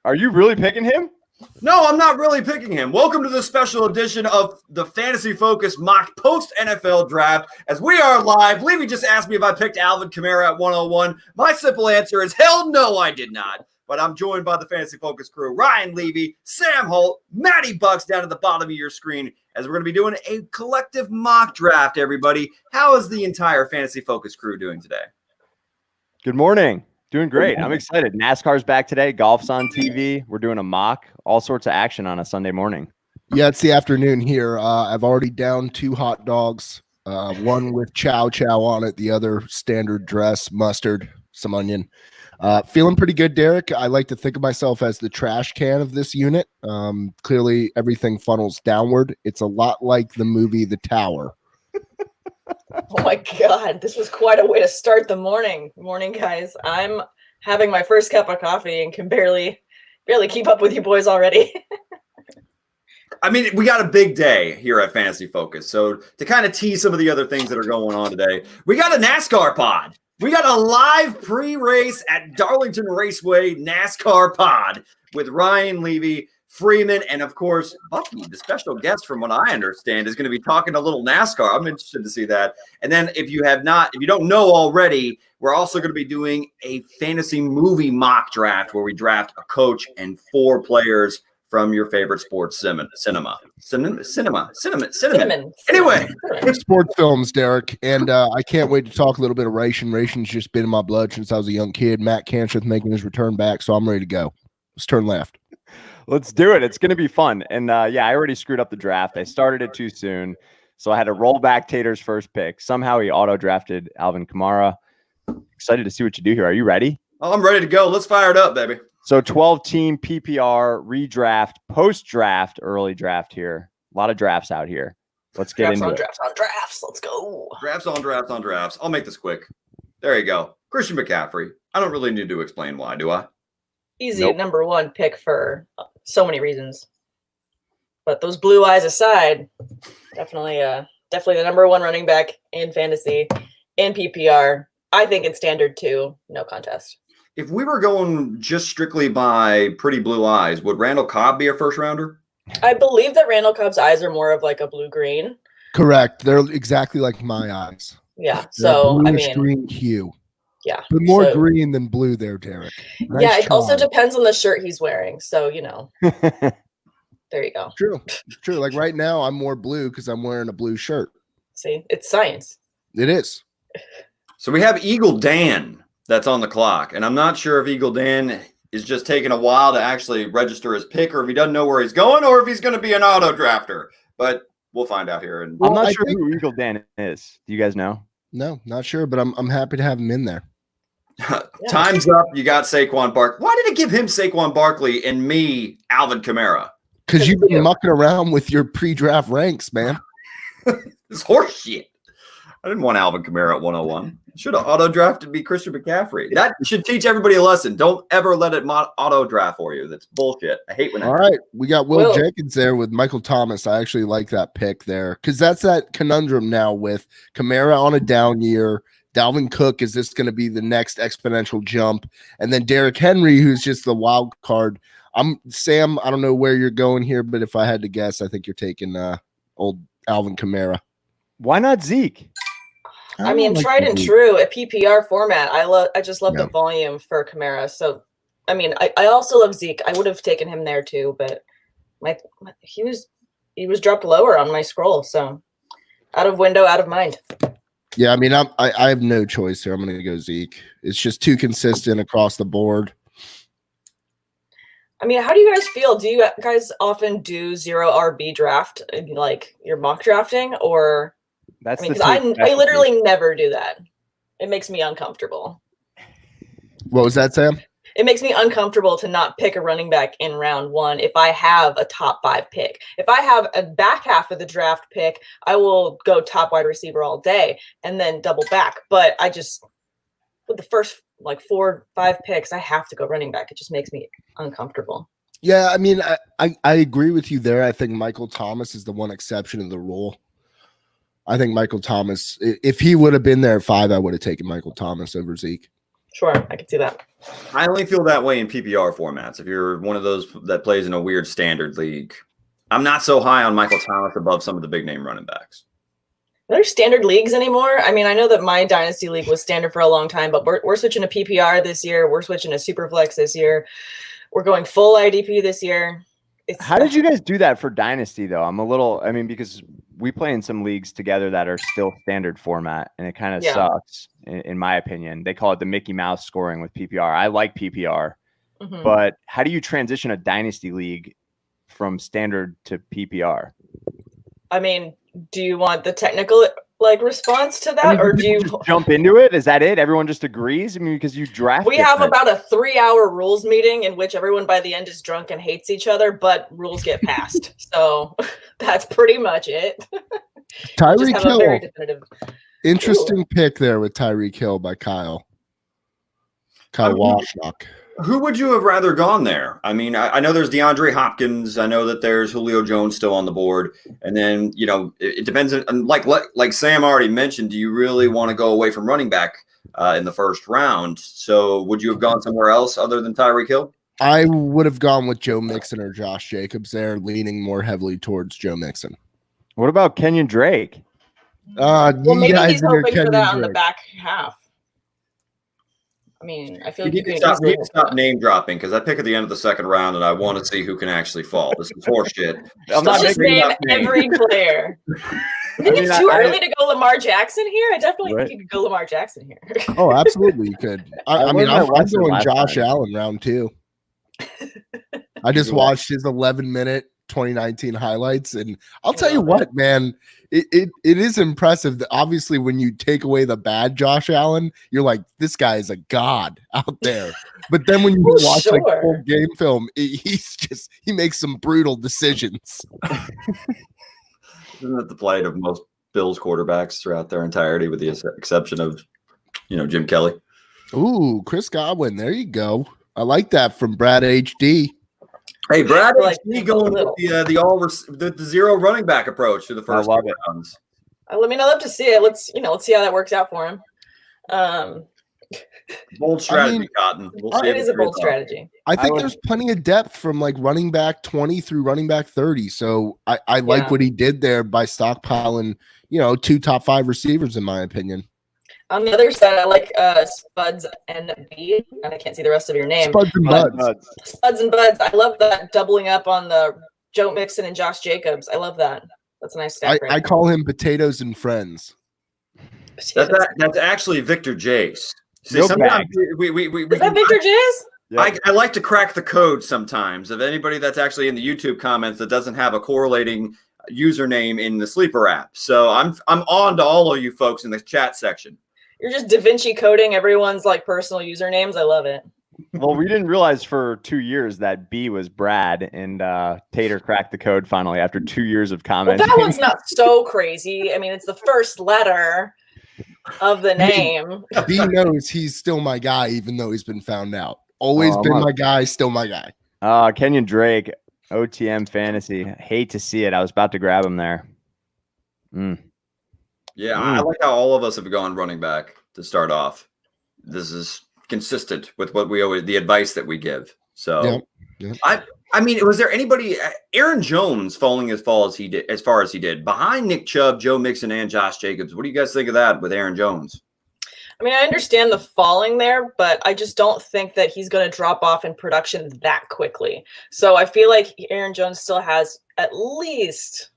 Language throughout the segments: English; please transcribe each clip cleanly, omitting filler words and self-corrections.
Are you really picking him? No, I'm not really picking him. Welcome to the special edition of the Fantasy Focus mock post-NFL draft. As we are live, Levy just asked me if I picked Alvin Kamara at 101. My simple answer is hell no, I did not. But I'm joined by the Fantasy Focus crew, Ryan Levy, Sam Holt, Matty Bucks down at the bottom of your screen, as we're going to be doing a collective mock draft, everybody. How is the entire Fantasy Focus crew doing today? Good morning. Doing great. I'm excited. NASCAR's back today. Golf's on TV. We're doing a mock. All sorts of action on a Sunday morning. Yeah, it's the afternoon here. I've already downed 2 hot dogs, one with chow on it, the other standard dress, mustard, some onion. Feeling pretty good, Derek. I like to think of myself as the trash can of this unit. Clearly, everything funnels downward. It's a lot like the movie The Tower. Oh my God, this was quite a way to start the morning. Morning, guys. I'm having my first cup of coffee and can barely keep up with you boys already. I mean, we got a big day here at Fantasy Focus. So to kind of tease some of the other things that are going on today, we got a NASCAR pod. We got a live pre-race at Darlington Raceway NASCAR pod with Ryan Levy, Freeman, and of course, Bucky, the special guest, from what I understand, is going to be talking a little NASCAR. I'm interested to see that. And then if you don't know already, we're also going to be doing a fantasy movie mock draft where we draft a coach and 4 players from your favorite sports cinema. Anyway, sports films, Derek. And I can't wait to talk a little bit of racing. Racing's just been in my blood since I was a young kid. Matt Cantrith making his return back, so I'm ready to go. Let's turn left. Let's do it. It's going to be fun. And yeah, I already screwed up the draft. I started it too soon. So I had to roll back Tater's first pick. Somehow he auto-drafted Alvin Kamara. Excited to see what you do here. Are you ready? Oh, I'm ready to go. Let's fire it up, baby. So 12-team PPR, redraft, post-draft, early draft here. A lot of drafts out here. Let's get into it. Drafts on drafts. Let's go. Drafts on drafts. I'll make this quick. There you go. Christian McCaffrey. I don't really need to explain why, do I? Easy number 1 pick for so many reasons. But those blue eyes aside, definitely the number 1 running back in fantasy, in PPR. I think in standard 2, no contest. If we were going just strictly by pretty blue eyes, would Randall Cobb be a first rounder? I believe that Randall Cobb's eyes are more of like a blue-green. Correct. They're exactly like my eyes. Yeah. So I mean, green hue. Yeah. But more green than blue there, Derek. Nice yeah, it also depends on the shirt he's wearing. So, there you go. True. Like right now, I'm more blue because I'm wearing a blue shirt. See, it's science. It is. So we have Eagle Dan that's on the clock. And I'm not sure if Eagle Dan is just taking a while to actually register his pick, or if he doesn't know where he's going, or if he's going to be an auto drafter. But we'll find out here. And I'm not sure who Eagle Dan is. Do you guys know? No, not sure, but I'm happy to have him in there. Time's up. You got Saquon Barkley. Why did it give him Saquon Barkley and me Alvin Kamara? Because you've been mucking around with your pre-draft ranks, man. This horse shit. I didn't want Alvin Kamara at 101. Should have auto-drafted me Christian McCaffrey. That should teach everybody a lesson. Don't ever let it auto-draft for you. That's bullshit. I hate when All right. We got Will Jenkins there with Michael Thomas. I actually like that pick there because that's that conundrum now with Kamara on a down year. Dalvin Cook, is this going to be the next exponential jump? And then Derrick Henry, who's just the wild card. Sam, I don't know where you're going here, but if I had to guess, I think you're taking old Alvin Kamara. Why not Zeke? I mean, tried and true, a PPR format. I just love the volume for Kamara. So, I mean, I also love Zeke. I would have taken him there too, but he was dropped lower on my scroll. So, out of window, out of mind. Yeah, I mean, I have no choice here. I'm going to go Zeke. It's just too consistent across the board. I mean, how do you guys feel? Do you guys often do 0 RB draft, like your mock drafting, or? That's I literally never do that. It makes me uncomfortable. What was that, Sam? It makes me uncomfortable to not pick a running back in round 1 if I have a top 5 pick. If I have a back half of the draft pick, I will go top wide receiver all day and then double back. But with the first 4, 5 picks, I have to go running back. It just makes me uncomfortable. Yeah, I mean, I agree with you there. I think Michael Thomas is the one exception to the rule. I think Michael Thomas, if he would have been there at 5, I would have taken Michael Thomas over Zeke. Sure, I could see that. I only feel that way in PPR formats. If you're one of those that plays in a weird standard league, I'm not so high on Michael Thomas above some of the big name running backs. Are there standard leagues anymore? I mean, I know that my dynasty league was standard for a long time, but we're switching to PPR this year. We're switching to Superflex this year. We're going full IDP this year. How did you guys do that for dynasty though? Because we play in some leagues together that are still standard format, and it kind of sucks in my opinion. They call it the Mickey Mouse scoring with PPR. I like PPR, but how do you transition a dynasty league from standard to PPR? I mean, do you want the technical response to that, or do you just jump into it? Is that it? Everyone just agrees? I mean, because you draft. We have about a 3-hour rules meeting in which everyone by the end is drunk and hates each other, but rules get passed. So that's pretty much it. Tyreek Hill. Interesting pick there with Tyreek Hill by Kyle Washnock. Who would you have rather gone there? I mean, I know there's DeAndre Hopkins. I know that there's Julio Jones still on the board. And then, it depends on, like Sam already mentioned, do you really want to go away from running back in the first round? So would you have gone somewhere else other than Tyreek Hill? I would have gone with Joe Mixon or Josh Jacobs there, leaning more heavily towards Joe Mixon. What about Kenyon Drake? Well, maybe he's hoping for that on the back half. I mean, I feel like you need to stop name dropping, because I pick at the end of the second round and I want to see who can actually fall. This is horseshit. I'm not just name every player. I think it's too early to go Lamar Jackson here. I definitely think you could go Lamar Jackson here. Oh, absolutely, you could. I'm going Josh Allen round 2. I just watched his 11-minute 2019 highlights, and I'll tell you what, man, it is impressive that obviously when you take away the bad Josh Allen, you're like, this guy is a god out there. But then when you watch full game film, he makes some brutal decisions. Isn't that the plight of most Bills quarterbacks throughout their entirety, with the exception of Jim Kelly? Ooh, Chris Godwin, there you go. I like that from Brad HD. Hey, Brad, going with the zero running back approach to the first rounds. I mean, I'd love to see it. Let's see how that works out for him. Bold strategy, Cotton. It is a bold strategy. I think there's plenty of depth from running back 20 through running back 30. So I like what he did there by stockpiling, 2 top 5 receivers, in my opinion. On the other side, I like Spuds and B, and I can't see the rest of your name. Spuds and Buds. Spuds and Buds. I love that doubling up on the Joe Mixon and Josh Jacobs. I love that. That's a nice stat. I call him Potatoes and Friends. That's actually Victor Jace. See, sometimes we is that Victor Jace? Yep. I like to crack the code sometimes of anybody that's actually in the YouTube comments that doesn't have a correlating username in the Sleeper app. So I'm on to all of you folks in the chat section. You're just Da Vinci coding everyone's personal usernames. I love it. Well, we didn't realize for 2 years that B was Brad, and Tater cracked the code finally after 2 years of commenting. Well, that one's not so crazy. I mean, it's the first letter of the name. B knows he's still my guy, even though he's been found out. Always been my guy, still my guy. Kenyon Drake, OTM Fantasy. Hate to see it. I was about to grab him there. Yeah, I like how all of us have gone running back to start off. This is consistent with what the advice that we give. So, I mean, was there anybody? Aaron Jones falling as far as he did, behind Nick Chubb, Joe Mixon, and Josh Jacobs. What do you guys think of that with Aaron Jones? I mean, I understand the falling there, but I just don't think that he's going to drop off in production that quickly. So I feel like Aaron Jones still has at least,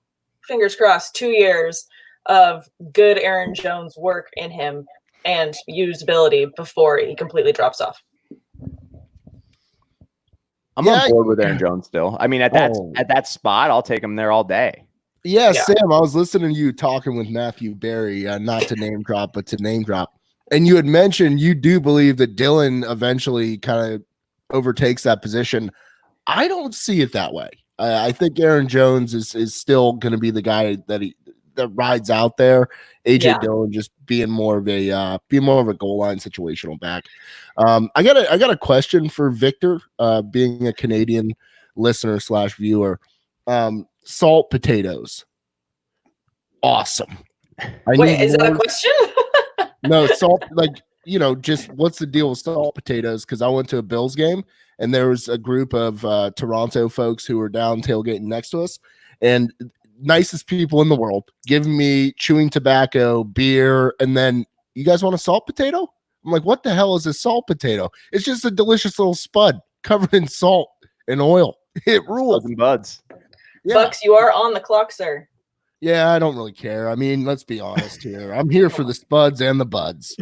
fingers crossed, 2 years of good Aaron Jones work in him and usability before he completely drops off. I'm on board with Aaron Jones still. I mean, at that spot, I'll take him there all day. Yeah, Sam, I was listening to you talking with Matthew Berry, not to name drop, but to name drop. And you had mentioned you do believe that Dylan eventually kind of overtakes that position. I don't see it that way. I think Aaron Jones is still going to be the guy that rides out there. AJ Dillon just being more of a goal line situational back. I got a question for Victor, being a Canadian listener / viewer. Salt potatoes, awesome. Wait, is that a question? No, salt, just what's the deal with salt potatoes? Because I went to a Bills game and there was a group of Toronto folks who were down tailgating next to us, and nicest people in the world giving me chewing tobacco, beer, and then, you guys want a salt potato? I'm like, what the hell is a salt potato? It's just a delicious little spud covered in salt and oil. It rules. And buds. Yeah. Bucks, you are on the clock, sir. Yeah, I don't really care. I mean, let's be honest here. I'm here for the spuds and the buds.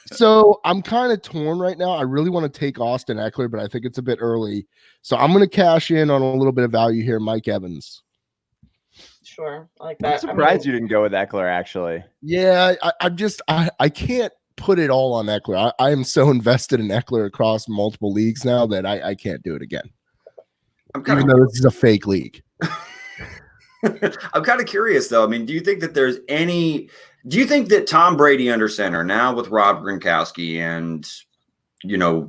So I'm kind of torn right now. I really want to take Austin Eckler, but I think it's a bit early. So I'm going to cash in on a little bit of value here, Mike Evans. Sure, I like that. I'm surprised you didn't go with Eckler, actually. Yeah, I can't put it all on Eckler. I am so invested in Eckler across multiple leagues now that I can't do it again. Even though this is a fake league. I'm kind of curious, though. I mean, do you think that Tom Brady under center now with Rob Gronkowski and,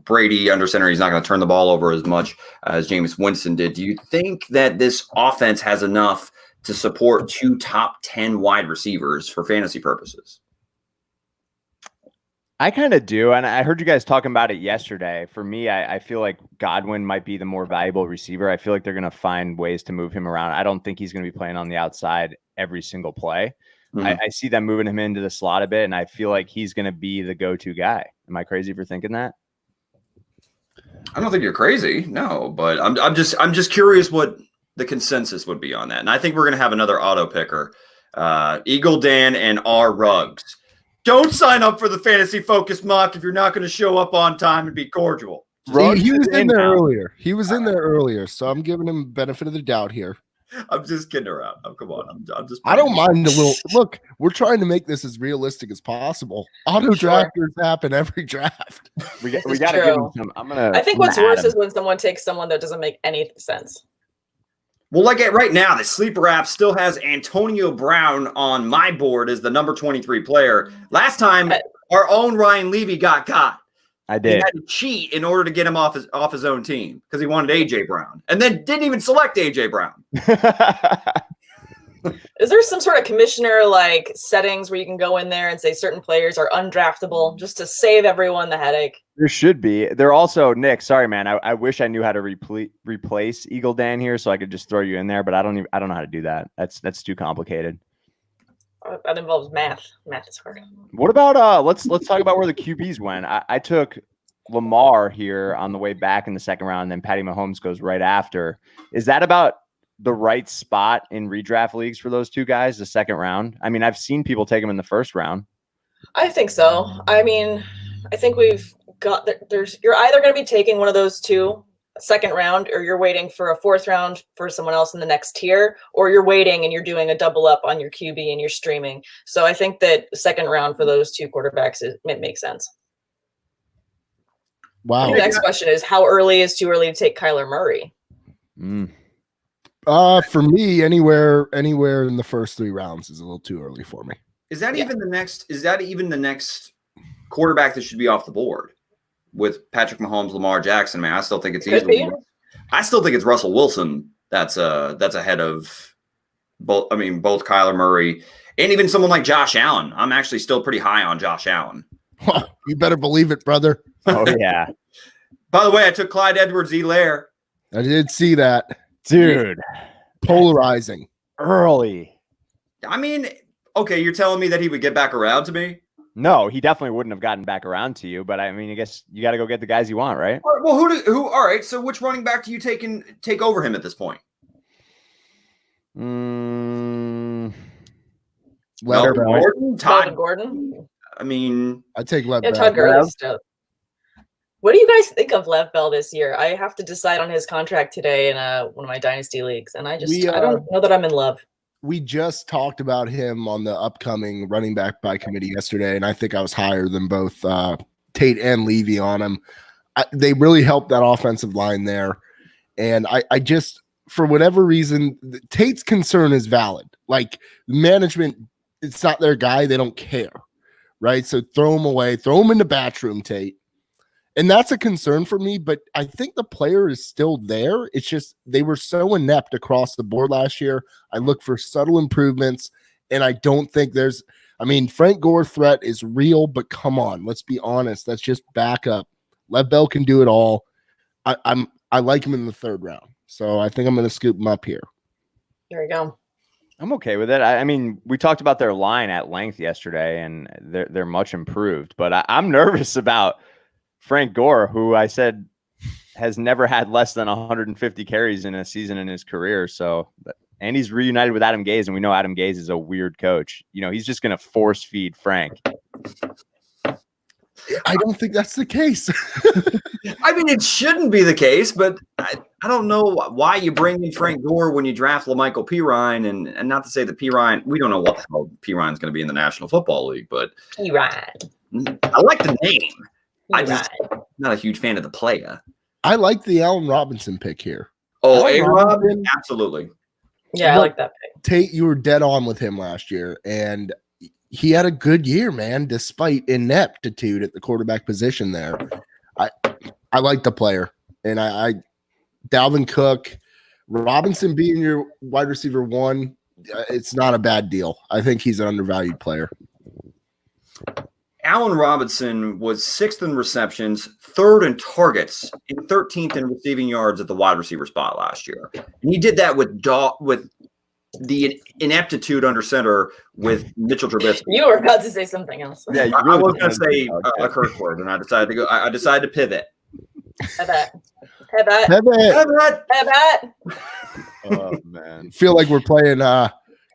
Brady under center, he's not going to turn the ball over as much as Jameis Winston did. Do you think that this offense has enough to support 2 top 10 wide receivers for fantasy purposes? I kind of do. And I heard you guys talking about it yesterday. For me, I feel like Godwin might be the more valuable receiver. I feel like they're going to find ways to move him around. I don't think he's going to be playing on the outside every single play. Mm-hmm. I see them moving him into the slot a bit, and I feel like he's going to be the go-to guy. Am I crazy for thinking that? I don't think you're crazy. No, but I'm just curious what the consensus would be on that. And I think we're going to have another auto picker, Eagle Dan and R Ruggs. Don't sign up for the Fantasy Focus mock if you're not going to show up on time and be cordial. He was in there earlier. He was in there earlier, so I'm giving him benefit of the doubt here. I'm just kidding around. Oh, come on. I'm just. I don't mind a little. Look, we're trying to make this as realistic as possible. Auto drafters happen every draft. We got to give him some. I think what's worse is when someone takes someone that doesn't make any sense. Well, right now, the sleeper app still has Antonio Brown on my board as the number 23 player. Last time, our own Ryan Levy got caught. I did. He had to cheat in order to get him off his own team because he wanted A.J. Brown, and then didn't even select A.J. Brown. Is there some sort of commissioner settings where you can go in there and say certain players are undraftable just to save everyone the headache? There should be. They're also, Nick, sorry, man. I wish I knew how to replace Eagle Dan here so I could just throw you in there, but I don't know how to do that. That's too complicated. That involves math. Math is hard. What about let's talk about where the QBs went. I took Lamar here on the way back in the second round, and then Patty Mahomes goes right after. Is that about the right spot in redraft leagues for those two guys, the second round? I mean, I've seen people take them in the first round. I think so. I mean, I think we've got you're either going to be taking one of those two second round, or you're waiting for a fourth round for someone else in the next tier, or you're waiting and you're doing a double up on your QB and you're streaming. So I think that second round for those two quarterbacks, it makes sense. Wow. The next question is, how early is too early to take Kyler Murray? For me, anywhere in the first 3 rounds is a little too early for me. Is that even the next quarterback that should be off the board with Patrick Mahomes, Lamar Jackson? Man, I still think it's easily. I still think it's Russell Wilson that's ahead of both. I mean, both Kyler Murray and even someone like Josh Allen. I'm actually still pretty high on Josh Allen. You better believe it, brother. Oh yeah. By the way, I took Clyde Edwards-Helaire. I did see that, dude. Polarizing early. I mean, okay, you're telling me that he would get back around to me? No, he definitely wouldn't have gotten back around to you. But I mean, I guess you got to go get the guys you want, right? All right, well, who? All right. So, which running back do you take over him at this point? Melvin Gordon. I mean, I take Lev. Todd Gurley stuff. What do you guys think of Lev Bell this year? I have to decide on his contract today in one of my dynasty leagues, and I don't know that I'm in love. We just talked about him on the upcoming running back by committee yesterday, and I think I was higher than both Tate and Levy on him. They really helped that offensive line there, and I just, for whatever reason, Tate's concern is valid. Like, management, it's not their guy; they don't care, right? So throw him away, throw him in the bathroom, Tate. And that's a concern for me, but I think the player is still there. It's just they were so inept across the board last year. I look for subtle improvements, and I don't think there's I mean, Frank Gore threat is real, but come on, let's be honest. That's just backup. Lev Bell can do it all. I like him in the 3rd round, so I think I'm going to scoop him up here. There we go. I'm okay with it. I mean, we talked about their line at length yesterday, and they're much improved. But I'm nervous about Frank Gore, who I said has never had less than 150 carries in a season in his career. So, and he's reunited with Adam Gase, and we know Adam Gase is a weird coach. You know, he's just going to force feed Frank. I don't think that's the case. I mean, it shouldn't be the case, but I don't know why you bring in Frank Gore when you draft LaMichael Pirine, and not to say that Pirine, we don't know what the hell Pirine's going to be in the National Football League, but Pirine. I like the name. I'm Pirine. not a huge fan of the player. I like the Allen Robinson pick here. Oh, Allen A-Rob? Robinson, Absolutely. Yeah, I like that pick. Tate, you were dead on with him last year, and he had a good year, man, despite ineptitude at the quarterback position there. I like the player, and I Dalvin Cook, Robinson being your wide receiver 1, it's not a bad deal. I think he's an undervalued player. Allen Robinson was 6th in receptions, 3rd in targets, and 13th in receiving yards at the wide receiver spot last year. And he did that with the ineptitude under center with Mitchell Trubisky. You were about to say something else. Yeah, you I really was going to say okay. a curse word, and I decided to go. I decided to pivot. Pivot. Oh man, Feel like we're playing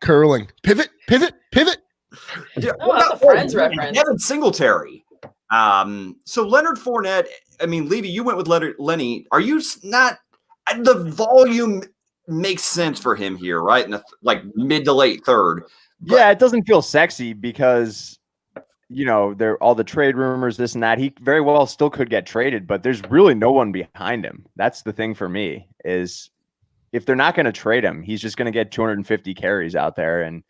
curling. Pivot. Yeah, Oh, that's a Friends reference. Devin Singletary. So Leonard Fournette. I mean, Levy, you went with Lenny. Are you not? The volume makes sense for him here, right? In the mid to late 3rd. yeah, it doesn't feel sexy because there all the trade rumors, this and that. He very well still could get traded, but there's really no one behind him. That's the thing for me is if they're not going to trade him, he's just going to get 250 carries out there and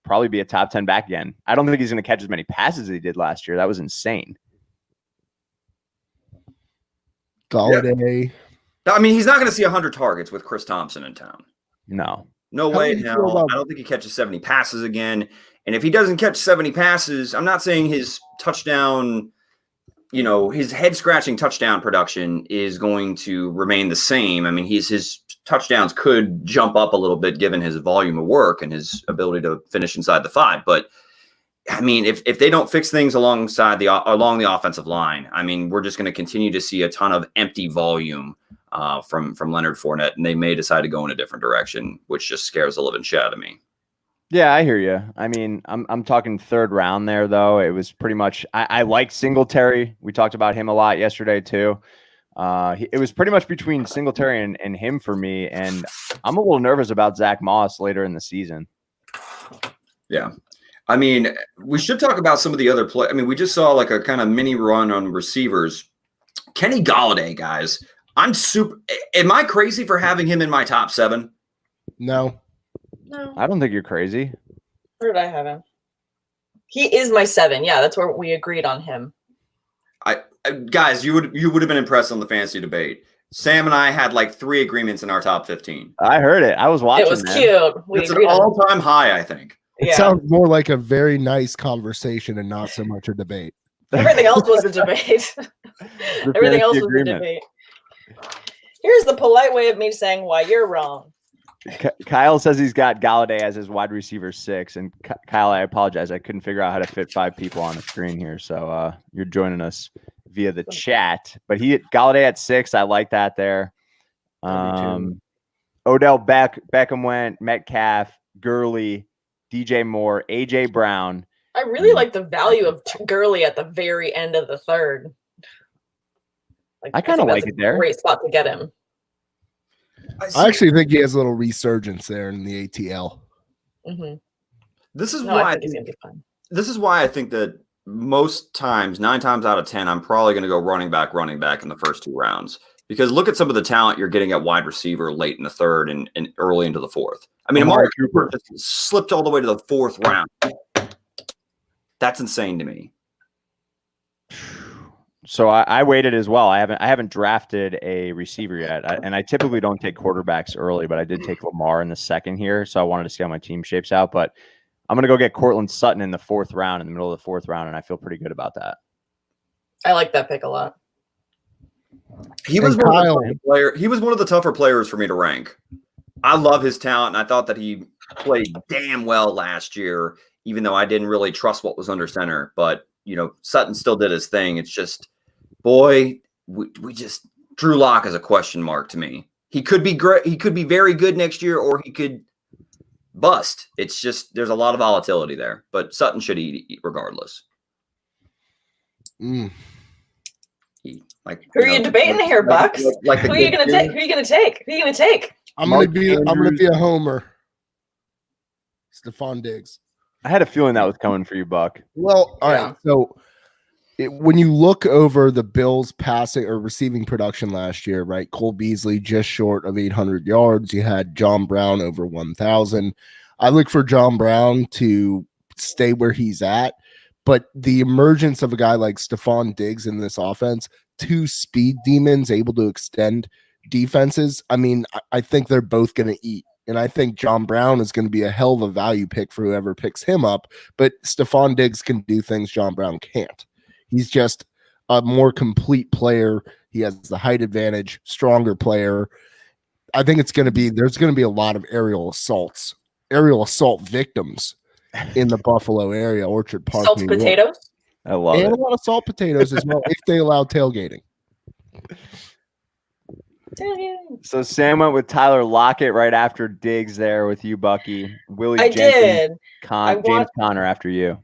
probably be a top 10 back again. I don't think he's going to catch as many passes as he did last year. That was insane. Galladay. I mean, he's not going to see 100 targets with Chris Thompson in town. No. No How way do in you feel hell. about- I don't think he catches 70 passes again. And if he doesn't catch 70 passes, I'm not saying his touchdown, his head scratching touchdown production is going to remain the same. I mean, his touchdowns could jump up a little bit given his volume of work and his ability to finish inside the 5. But I mean, if they don't fix things along the offensive line, I mean, we're just going to continue to see a ton of empty volume from Leonard Fournette, and they may decide to go in a different direction, which just scares the living shit out of me. Yeah, I hear you. I mean, I'm talking 3rd round there, though. It was pretty much I like Singletary. We talked about him a lot yesterday too. It was pretty much between Singletary and him for me, and I'm a little nervous about Zach Moss later in the season. Yeah. I mean, we should talk about some of the other play. I mean, we just saw like a kind of mini run on receivers. Kenny Galladay, guys. Am I crazy for having him in my top 7? No. I don't think you're crazy. Where did I have him? He is my 7. Yeah, that's where we agreed on him. Guys, you would have been impressed on the fantasy debate. Sam and I had like 3 agreements in our top 15. I heard it. I was watching. It was man. cute. We It's an agreed on all-time high, I think. It sounds more like a very nice conversation and not so much a debate. Everything else was a debate. Everything else was a debate. Here's the polite way of me saying why you're wrong. Kyle says he's got Galladay as his wide receiver 6, and Kyle, I apologize, I couldn't figure out how to fit 5 people on the screen here, so you're joining us via the chat. But Galladay at 6, I like that there. Odell Beckham went, Metcalf, Gurley, DJ Moore, AJ Brown. I really like the value of Gurley at the very end of the 3rd. I kind of like it there. Great spot to get him. I actually think he has a little resurgence there in the ATL. Mm-hmm. This is I why think he's gonna be fun. This is why I think that most times, 9 times out of 10, I'm probably going to go running back in the first 2 rounds. Because look at some of the talent you're getting at wide receiver late in the 3rd and early into the 4th. I mean, Amari Cooper just slipped all the way to the 4th round. That's insane to me. So I waited as well. I haven't drafted a receiver yet, and I typically don't take quarterbacks early, but I did take Lamar in the 2nd here, so I wanted to see how my team shapes out. But I'm going to go get Cortland Sutton in the 4th round, in the middle of the 4th round, and I feel pretty good about that. I like that pick a lot. He was one of the tougher players for me to rank. I love his talent, and I thought that he played damn well last year, even though I didn't really trust what was under center. But, Sutton still did his thing. It's just, boy, we just Drew Lock is a question mark to me. He could be great. He could be very good next year, or he could bust. It's just there's a lot of volatility there. But Sutton should eat regardless. Mm. Who are you debating here, Bucks? Who are you going to take? Who are you going to take? I'm going to be a homer. Stephon Diggs. I had a feeling that was coming for you, Buck. Well, all right. So when you look over the Bills' passing or receiving production last year, right? Cole Beasley just short of 800 yards. You had John Brown over 1,000. I look for John Brown to stay where he's at, but the emergence of a guy like Stephon Diggs in this offense, 2 speed demons able to extend defenses. I mean, I think they're both going to eat. And I think John Brown is going to be a hell of a value pick for whoever picks him up. But Stephon Diggs can do things John Brown can't. He's just a more complete player. He has the height advantage, stronger player. I think there's going to be a lot of aerial assault victims in the Buffalo area, Orchard Park. Salt potatoes? I love it. And a lot of salt potatoes as well, if they allow tailgating. So Sam went with Tyler Lockett right after Diggs there with you, Bucky. Jenkins, James Conner after you.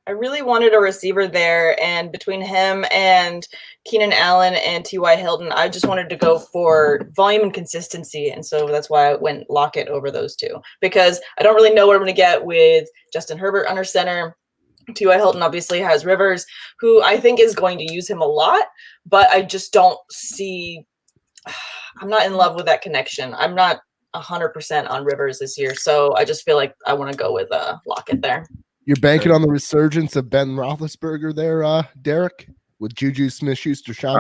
I really wanted a receiver there, and between him and Keenan Allen and T.Y. Hilton, I just wanted to go for volume and consistency, and so that's why I went Lockett over those two, because I don't really know what I'm going to get with Justin Herbert under center. T.Y. Hilton obviously has Rivers, who I think is going to use him a lot, but I just don't see – I'm not in love with that connection. I'm not 100% on Rivers this year, so I just feel like I want to go with Lockett there. You're banking on the resurgence of Ben Roethlisberger there, Derek, with Juju Smith-Schuster shining?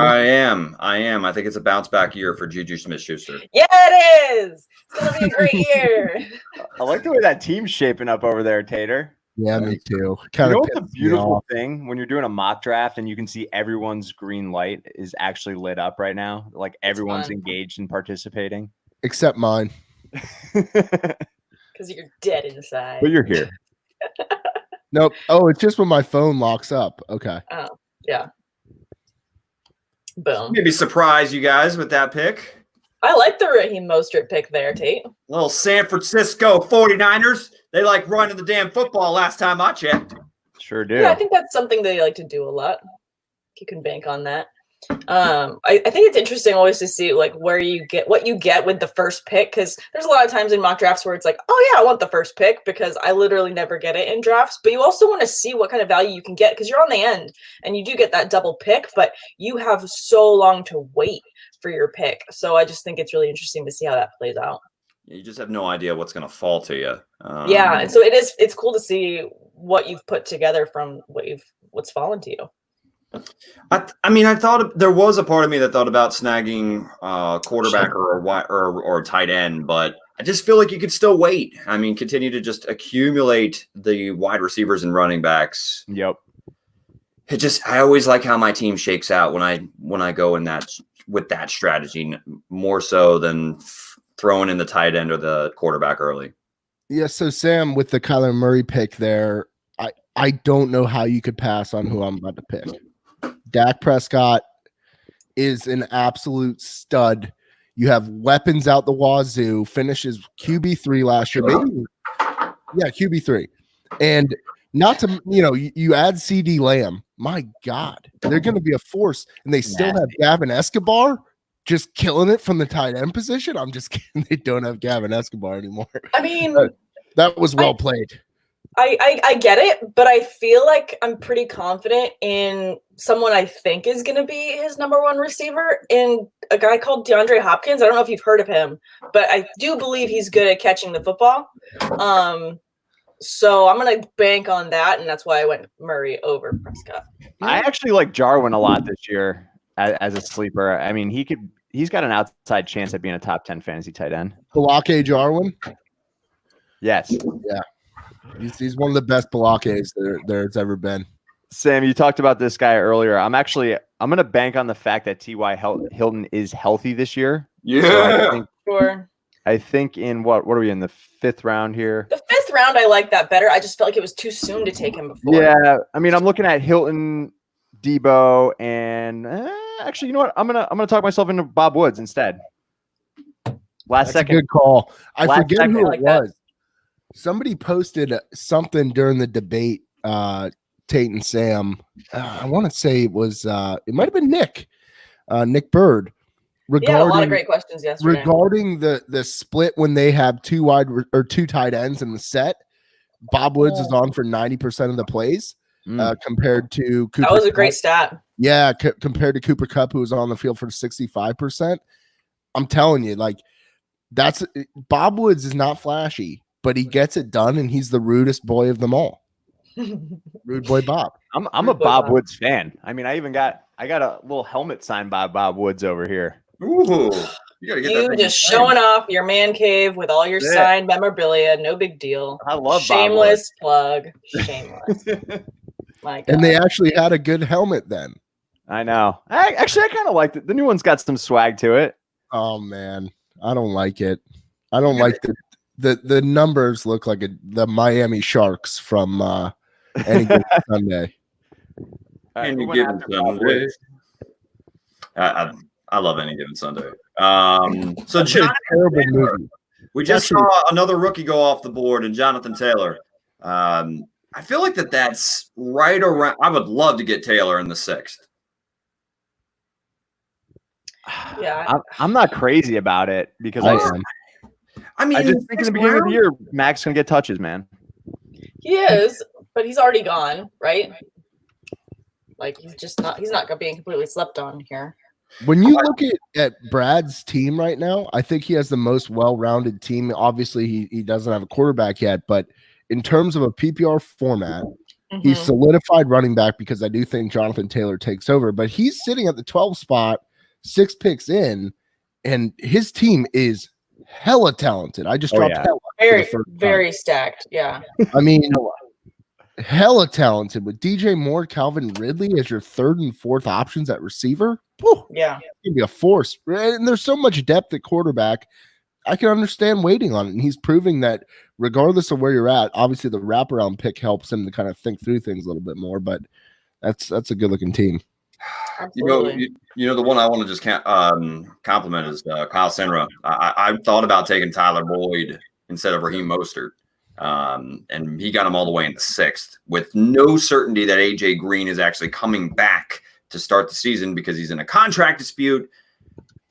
I am. I think it's a bounce back year for Juju Smith-Schuster. Yeah, it is. It's going to be a great year. I like the way that team's shaping up over there, Tater. Yeah, me too. What's a beautiful thing when you're doing a mock draft and you can see everyone's green light is actually lit up right now? Like everyone's engaged and participating. Except mine. Because you're dead inside. But you're here. Nope. Oh, it's just when my phone locks up. Okay. Oh, yeah. Boom. Maybe surprise you guys with that pick. I like the Raheem Mostert pick there, Tate. Little San Francisco 49ers. They like running the damn football last time I checked. Sure do. Yeah, I think that's something they like to do a lot. You can bank on that. I think it's interesting always to see like what you get with the first pick, because there's a lot of times in mock drafts where it's like, oh yeah, I want the first pick because I literally never get it in drafts. But you also want to see what kind of value you can get because you're on the end and you do get that double pick, but you have so long to wait for your pick. So I just think it's really interesting to see how that plays out. You just have no idea what's going to fall to you. Yeah, and so it's cool to see what you've put together from what's fallen to you. I mean, I thought there was a part of me that thought about snagging quarterback or tight end, but I just feel like you could still wait. I mean, continue to just accumulate the wide receivers and running backs. Yep. I always like how my team shakes out when I go in that with that strategy, more so than throwing in the tight end or the quarterback early. Yeah. So Sam, with the Kyler Murray pick there, I don't know how you could pass on who I'm about to pick. Dak Prescott is an absolute stud. You have weapons out the wazoo, finishes QB3 last year. Maybe, yeah, QB3. And not to, you add CD Lamb. My God, they're going to be a force. And they still have Gavin Escobar just killing it from the tight end position. I'm just kidding. They don't have Gavin Escobar anymore. I mean, that was well played. I get it, but I feel like I'm pretty confident in someone I think is going to be his number one receiver, in a guy called DeAndre Hopkins. I don't know if you've heard of him, but I do believe he's good at catching the football. So I'm going to bank on that, and that's why I went Murray over Prescott. I actually like Jarwin a lot this year as a sleeper. I mean, he's got an outside chance at being a top 10 fantasy tight end. Balake Jarwin? Yes. Yeah. He's one of the best blockades there's ever been. Sam, you talked about this guy earlier. I'm going to bank on the fact that T.Y. Hilton is healthy this year. Yeah. So I think in what are we in the 5th round here? The 5th round, I like that better. I just felt like it was too soon to take him before. Yeah, I mean, I'm looking at Hilton, Debo, and actually, you know what? I'm gonna talk myself into Bob Woods instead. That's Second, a good call. I Last forget second. who like it was. Somebody posted something during the debate. Tate and Sam. I want to say it was. It might have been Nick Bird. He had a lot of great questions yesterday. Regarding the split when they have two tight ends in the set, Bob Woods is on for 90% of the plays compared to Cooper. That was a great stat. Yeah, compared to Cooper Kupp, who was on the field for 65%. I'm telling you, like Bob Woods is not flashy, but he gets it done, and he's the rudest boy of them all. Rude boy Bob. I'm a Bob Woods fan. I mean, I got a little helmet signed by Bob Woods over here. Ooh, you gotta get You just showing off your man cave with all your signed memorabilia. No big deal. I love shameless plug. Shameless. My God. And they actually had a good helmet then. I know. I kind of liked it. The new one's got some swag to it. Oh man, I don't like it. I don't like the numbers look like the Miami Sharks from Any Given Sunday. Any Given Sunday. I love Any Given Sunday. So Jonathan terrible Taylor, movie. we just saw another rookie go off the board, and Jonathan Taylor. I feel like that's right around. I would love to get Taylor in the 6th. Yeah, I'm not crazy about it because I am. I mean, I just think in the beginning of the year, Mac's gonna get touches, man. he is, but he's already gone, right? Like he's not being completely slept on here. When you look at Brad's team right now, I think he has the most well-rounded team. Obviously, he doesn't have a quarterback yet, but in terms of a PPR format, he's solidified running back because I do think Jonathan Taylor takes over. But he's sitting at the 12th spot, 6 picks in, and his team is hella talented. I just dropped hella very stacked. Yeah. I mean, hella talented with DJ Moore, Calvin Ridley as your 3rd and 4th options at receiver. Whew, yeah, it'd be a force. And there's so much depth at quarterback. I can understand waiting on it. And he's proving that regardless of where you're at, obviously the wraparound pick helps him to kind of think through things a little bit more. But that's a good looking team. absolutely. You know, the one I want to just compliment is Kyle Senra. I thought about taking Tyler Boyd instead of Raheem Mostert. And he got him all the way in the 6th with no certainty that AJ Green is actually coming back to start the season because he's in a contract dispute.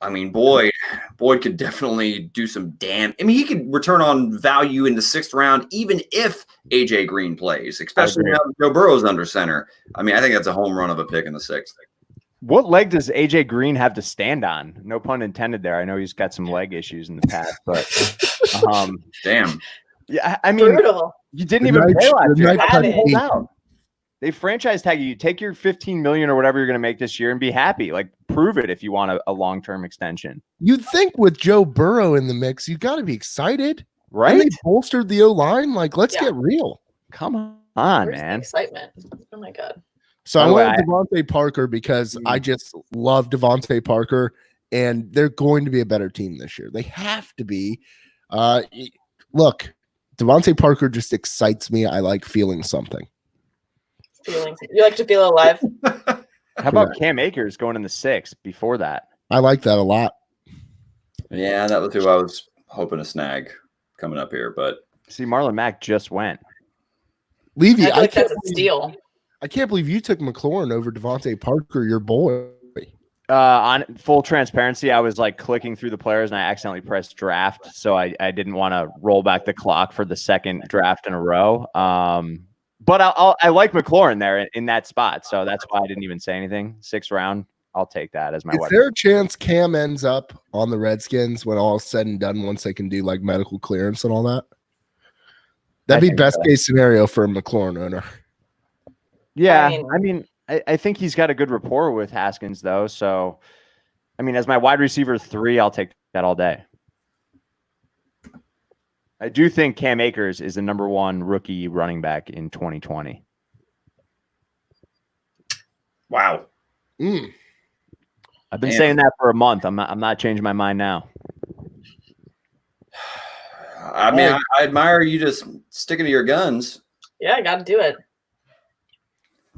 I mean, Boyd could definitely do some damn. I mean, he could return on value in the 6th round, even if AJ Green plays, especially now that Joe Burrow's under center. I mean, I think that's a home run of a pick in the 6th. What leg does AJ Green have to stand on? No pun intended there. I know he's got some leg issues in the past, but damn. Yeah, I mean, you didn't even play last year. They franchise tag you. You take your $15 million or whatever you're going to make this year and be happy. Like, prove it if you want a long-term extension. You'd think with Joe Burrow in the mix, you got to be excited, right? And they bolstered the O-line. Like, let's get real. Come on, Where's man! The excitement. Oh my God. So I went with Devontae Parker because I just love Devontae Parker, and they're going to be a better team this year. They have to be. Look, Devontae Parker just excites me. I like feeling something. You like to feel alive. How about Cam Akers going in the 6th before that? I like that a lot. Yeah, that was who I was hoping to snag coming up here. But see, Marlon Mack just went. Levy, I think that's a steal. I can't believe you took McLaurin over Devontae Parker, your boy. On full transparency, I was like clicking through the players and I accidentally pressed draft. So I didn't want to roll back the clock for the 2nd draft in a row. But I like McLaurin there in that spot. So that's why I didn't even say anything. 6th round, I'll take that as my weapon. Is there a chance Cam ends up on the Redskins when all is said and done once they can do like medical clearance and all that? That'd be best case scenario for a McLaurin owner. Yeah, I mean, I think he's got a good rapport with Haskins, though. So, I mean, as my wide receiver 3, I'll take that all day. I do think Cam Akers is the number 1 rookie running back in 2020. Wow. I've been saying that for a month. I'm not changing my mind now. I mean, I admire you just sticking to your guns. Yeah, I got to do it.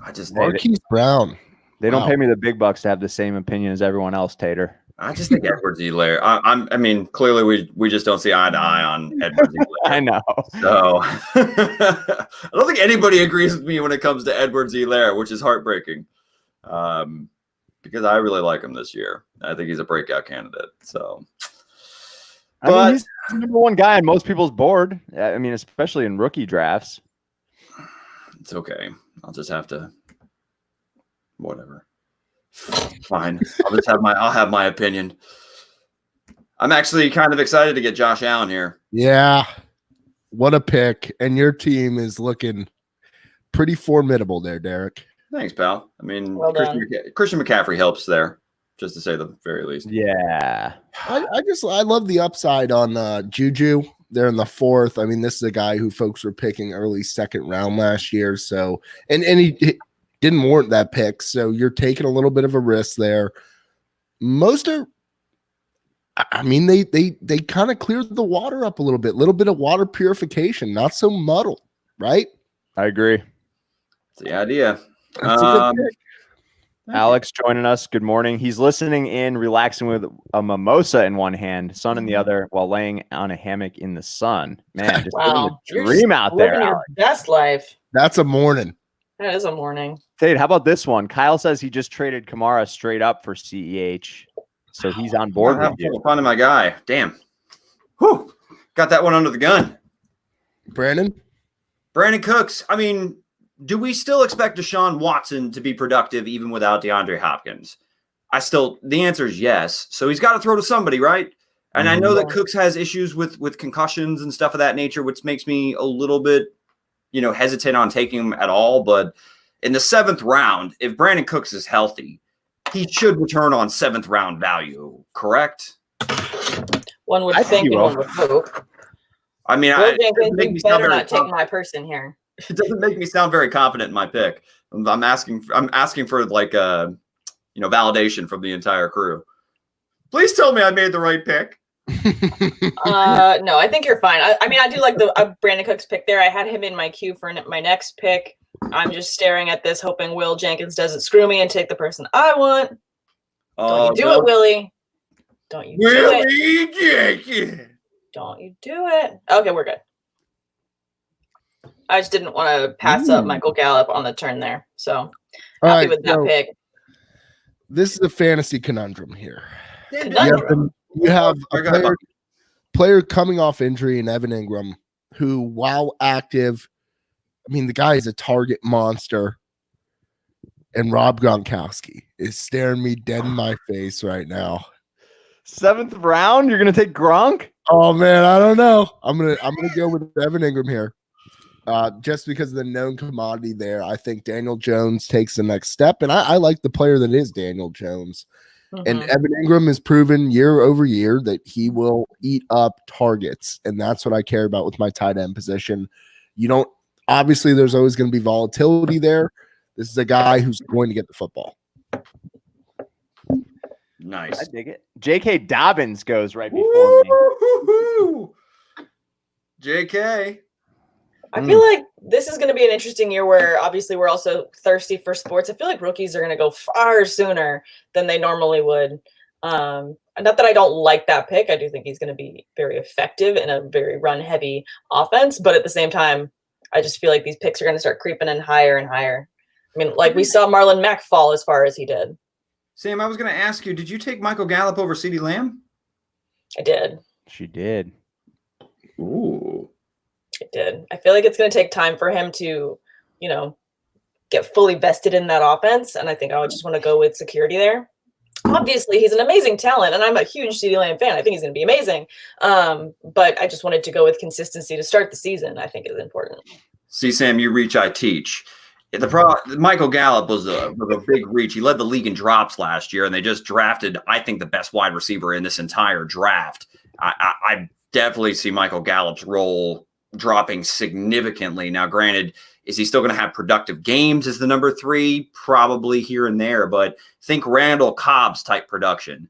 I just Marquise Brown. They don't pay me the big bucks to have the same opinion as everyone else, Tater. I just think Edwards-Helaire. I mean, clearly we just don't see eye to eye on Edwards-Helaire. I know. So I don't think anybody agrees with me when it comes to Edwards-Helaire, which is heartbreaking. Because I really like him this year. I think he's a breakout candidate. So, I mean, he's the number 1 guy on most people's board. I mean, especially in rookie drafts. It's okay. I'll just have to. Whatever. Fine. I'll have my opinion. I'm actually kind of excited to get Josh Allen here. Yeah. What a pick. And your team is looking pretty formidable there, Derek. Thanks, pal. I mean, Well Christian McCaffrey helps there, just to say the very least. Yeah. I love the upside on Juju. They're in the 4th. I mean, this is a guy who folks were picking early 2nd round last year. So, and he didn't warrant that pick. So you're taking a little bit of a risk there. I mean, they kind of cleared the water up a little bit of water purification, not so muddled, right? I agree. That's the idea. That's a good pick. Alex joining us. Good morning. He's listening in, relaxing with a mimosa in one hand, sun in the other, while laying on a hammock in the sun. Man, just living the dream out there. Living your best life. That's a morning. That is a morning. Tate, how about this one? Kyle says he just traded Kamara straight up for CEH, so he's on board with you. Finding my guy. Damn. Whew. Got that one under the gun. Brandon Cooks. I mean, do we still expect Deshaun Watson to be productive even without DeAndre Hopkins? The answer is yes. So he's got to throw to somebody, right? And I know that Cooks has issues with concussions and stuff of that nature, which makes me a little bit, hesitant on taking him at all. But in the 7th round, if Brandon Cooks is healthy, he should return on 7th round value, correct? One would think and one would hope. I mean, you better not take my person here. It doesn't make me sound very confident in my pick. I'm asking for like validation from the entire crew. Please tell me I made the right pick. No, I think you're fine. I mean, I do like the Brandon Cooks pick there. I had him in my queue for my next pick. I'm just staring at this, hoping Will Jenkins doesn't screw me and take the person I want. Don't you do it, Willie. Don't you do it. Willie Jenkins. Don't you do it. Okay, we're good. I just didn't want to pass up Michael Gallup on the turn there. So happy with that pick. This is a fantasy conundrum here. Conundrum. You have a player coming off injury in Evan Ingram, who, while active, I mean, the guy is a target monster. And Rob Gronkowski is staring me dead in my face right now. 7th round, you're gonna take Gronk? Oh man, I don't know. I'm gonna go with Evan Ingram here. Just because of the known commodity there, I think Daniel Jones takes the next step, and I like the player that is Daniel Jones. And Evan Ingram has proven year over year that he will eat up targets, and that's what I care about with my tight end position. Obviously, there's always going to be volatility there. This is a guy who's going to get the football. Nice. I dig it. J.K. Dobbins goes right before me. J.K. I feel like this is going to be an interesting year where obviously we're also thirsty for sports. I feel like rookies are going to go far sooner than they normally would. Not that I don't like that pick. I do think he's going to be very effective in a very run-heavy offense. But at the same time, I just feel like these picks are going to start creeping in higher and higher. I mean, like we saw Marlon Mack fall as far as he did. Sam, I was going to ask you, did you take Michael Gallup over CeeDee Lamb? I did. She did. Ooh. I did. I feel like it's going to take time for him to, get fully vested in that offense. And I think I would just want to go with security there. Obviously, he's an amazing talent, and I'm a huge CeeDee Lamb fan. I think he's going to be amazing. But I just wanted to go with consistency to start the season, I think is important. See, Sam, you reach, I teach. Michael Gallup was a big reach. He led the league in drops last year, and they just drafted, I think, the best wide receiver in this entire draft. definitely see Michael Gallup's role dropping significantly. Now, granted, is he still going to have productive games as the number 3? Probably here and there, but think Randall Cobb's type production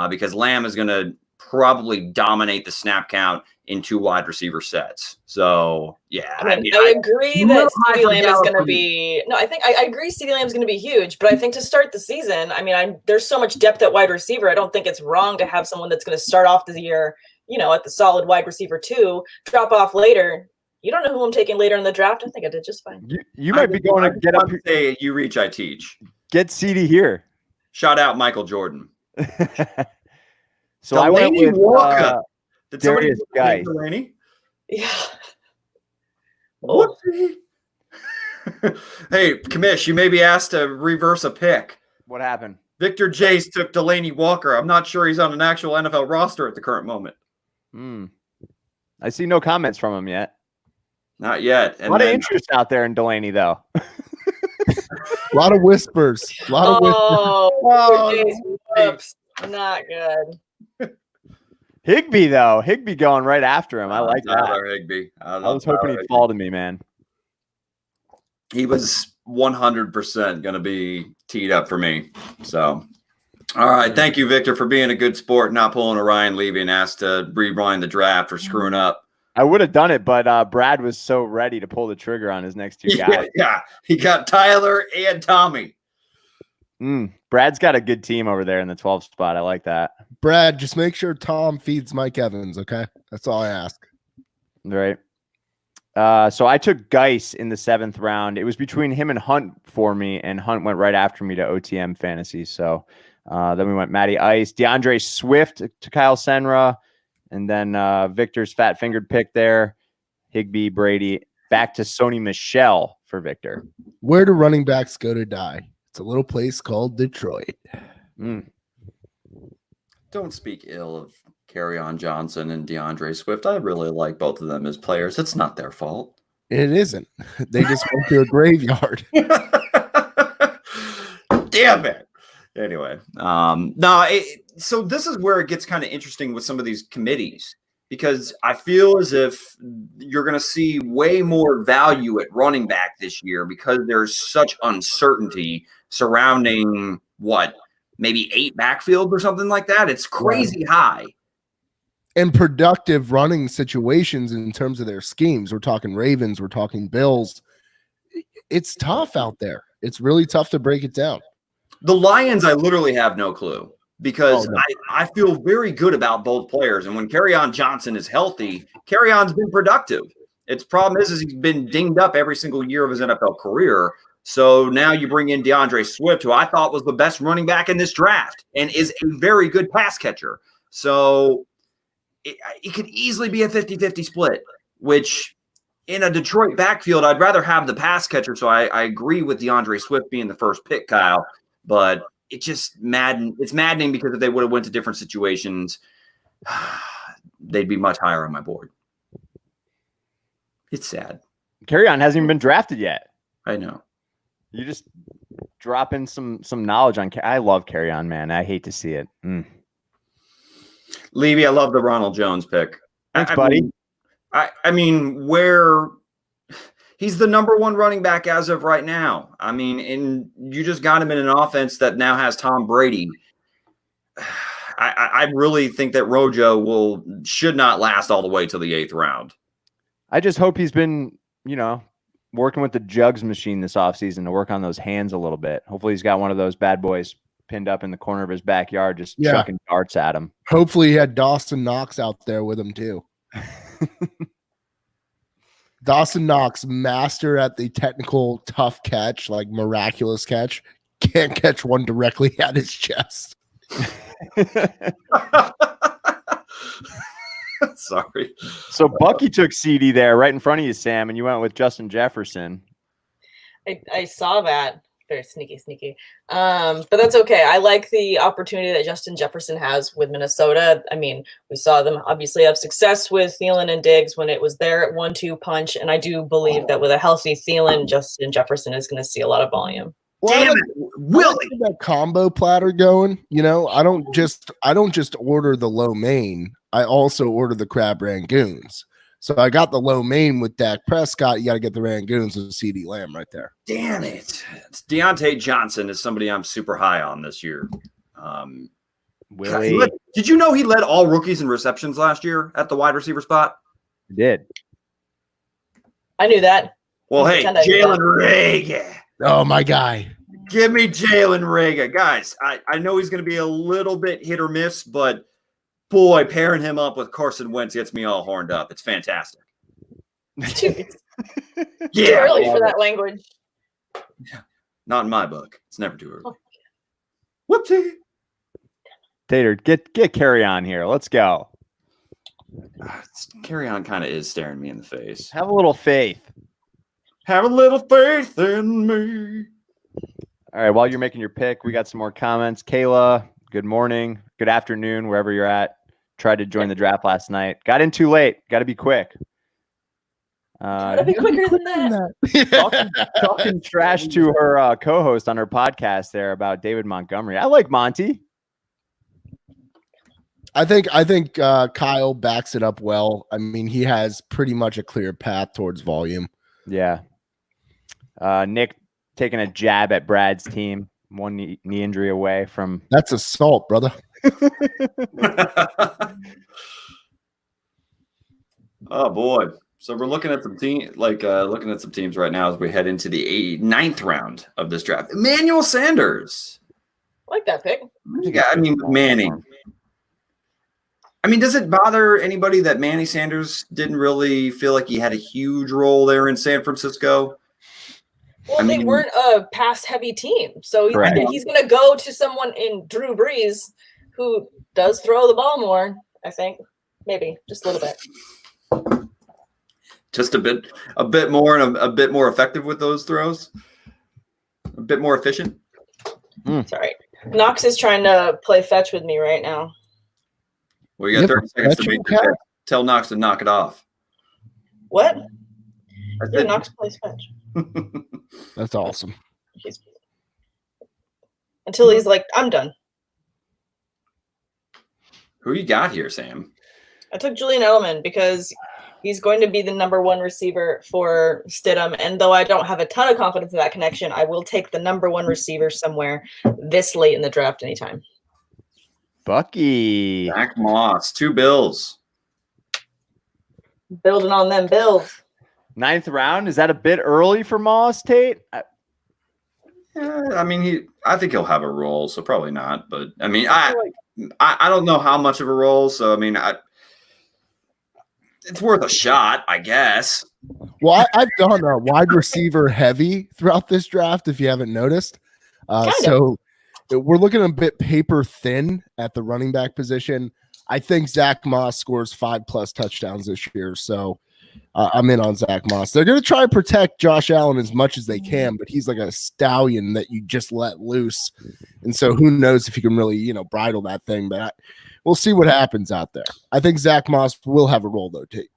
because Lamb is going to probably dominate the snap count in 2 wide receiver sets. So, yeah. I agree that CeeDee Lamb is going to be – no, I agree CeeDee Lamb is going to be huge, but I think to start the season, I mean, there's so much depth at wide receiver. I don't think it's wrong to have someone that's going to start off the year, at the solid wide receiver 2, drop off later. You don't know who I'm taking later in the draft. I think I did just fine. You might be going to get up. Say you reach, I teach. Get CeeDee here. Shout out Michael Jordan. So I went with Did Darius Guy. Delaney? Yeah. What? Hey, Kamish, you may be asked to reverse a pick. What happened? Victor Jace took Delaney Walker. I'm not sure he's on an actual NFL roster at the current moment. I see no comments from him yet. Not yet. A lot of interest out there in Delaney, though. A lot of whispers. Oops, not good. Higbee, though. Higbee going right after him. I like that. Higbee. I was hoping he'd fall to me, man. He was 100% going to be teed up for me. So, all right. Thank you, Victor, for being a good sport, not pulling a Ryan Levy and asked to rewind the draft or screwing up. I would have done it, but Brad was so ready to pull the trigger on his next 2 guys. Yeah. He got Tyler and Tommy. Brad's got a good team over there in the 12th spot. I like that. Brad, just make sure Tom feeds Mike Evans, okay? That's all I ask. Right. So I took Geis in the 7th round. It was between him and Hunt for me, and Hunt went right after me to OTM fantasy. So then we went Matty Ice, DeAndre Swift to Kyle Senra, and then Victor's fat-fingered pick there, Higbee, Brady, back to Sony Michel for Victor. Where do running backs go to die? It's a little place called Detroit. Don't speak ill of Kerryon Johnson and DeAndre Swift. I really like both of them as players. It's not their fault. It isn't. They just went to a graveyard. Damn it. Anyway, so this is where it gets kind of interesting with some of these committees, because I feel as if you're going to see way more value at running back this year because there's such uncertainty surrounding maybe 8 backfields or something like that. It's crazy high. And productive running situations in terms of their schemes. We're talking Ravens, we're talking Bills. It's tough out there. It's really tough to break it down. The Lions, I literally have no clue because I feel very good about both players. And when Kerryon Johnson is healthy, Kerryon's been productive. Its problem is he's been dinged up every single year of his NFL career. So now you bring in DeAndre Swift, who I thought was the best running back in this draft and is a very good pass catcher. So it could easily be a 50-50 split, which in a Detroit backfield, I'd rather have the pass catcher. So I agree with DeAndre Swift being the first pick, Kyle. But it's just it's maddening because if they would have went to different situations, they'd be much higher on my board. It's sad. Kerryon hasn't even been drafted yet. I know. You just drop in some knowledge on. I love Kerryon, man. I hate to see it. Levy, I love the Ronald Jones pick. Thanks, buddy. I mean, where he's the number 1 running back as of right now. I mean, and you just got him in an offense that now has Tom Brady. I really think that Rojo should not last all the way to the 8th round. I just hope he's been, working with the jugs machine this offseason to work on those hands a little bit. Hopefully he's got one of those bad boys pinned up in the corner of his backyard, just chucking darts at him. Hopefully he had Dawson Knox out there with him too. Dawson Knox, master at the technical tough catch, like miraculous catch, can't catch one directly at his chest. Sorry. So Bucky took CD there right in front of you, Sam, and you went with Justin Jefferson. I saw that. Very sneaky. But that's okay. I like the opportunity that Justin Jefferson has with Minnesota. I mean, we saw them obviously have success with Thielen and Diggs when it was their 1-2 punch. And I do believe that with a healthy Thielen, Justin Jefferson is going to see a lot of volume. Well, Damn it, Willie. that combo platter going. You know, I don't just order the lo mein. I also order the crab rangoons. So I got the lo mein with Dak Prescott. You got to get the rangoons with CeeDee Lamb right there. Damn it. Deontay Johnson is somebody I'm super high on this year. Willie Did you know he led all rookies in receptions last year at the wide receiver spot? did. I knew that. Well, hey, Pretend I knew Jalen that. Reagor. Oh, my guy. Give me Jalen Reagor. Guys, I know he's going to be a little bit hit or miss, but boy, pairing him up with Carson Wentz gets me all horned up. It's fantastic. Too Yeah. early for that language. Not in my book. It's never too early. Whoopsie. Tater, get carry on here. Let's go. Carry on kind of is staring me in the face. Have a little faith. Have a little faith in me. All right, while you're making your pick, we got some more comments. Kayla, good morning, good afternoon, wherever you're at. Tried to join the draft last night. Got in too late. Got to be quick. Gotta be quicker than that. Talking trash to her co-host on her podcast there about David Montgomery. I like Monty. I think Kyle backs it up well. I mean, he has pretty much a clear path towards volume. Yeah. Nick taking a jab at Brad's team. One knee injury away from. That's assault, brother. Oh boy! So we're looking at some teams right now as we head into the 9th round of this draft. Emmanuel Sanders. I like that pick. Yeah, I mean Manning. I mean, does it bother anybody that Manny Sanders didn't really feel like he had a huge role there in San Francisco? Well, they weren't a pass-heavy team, so he's going to go to someone in Drew Brees who does throw the ball more. I think maybe just a little bit, just a bit more, and a bit more effective with those throws, a bit more efficient. Sorry, Knox is trying to play fetch with me right now. Well, you got 30 seconds to make your pick. Tell Knox to knock it off. What? Yeah, Knox plays fetch. That's awesome. Until he's like, I'm done. Who you got here, Sam? I took Julian Edelman because he's going to be the number 1 receiver for Stidham. And though I don't have a ton of confidence in that connection, I will take the number 1 receiver somewhere this late in the draft anytime. Bucky. Zach Moss, 2 Bills. Building on them Bills. 9th round. Is that a bit early for Moss, Tate? I mean, I think he'll have a role, so probably not. But I mean, I don't know how much of a role. So I mean, it's worth a shot, I guess. Well, I've gone wide receiver heavy throughout this draft, if you haven't noticed. So we're looking a bit paper thin at the running back position. I think Zach Moss scores 5+ touchdowns this year. So I'm in on Zach Moss. They're going to try and protect Josh Allen as much as they can, but he's like a stallion that you just let loose. And so who knows if he can really, bridle that thing. But we'll see what happens out there. I think Zach Moss will have a role, though, Tate.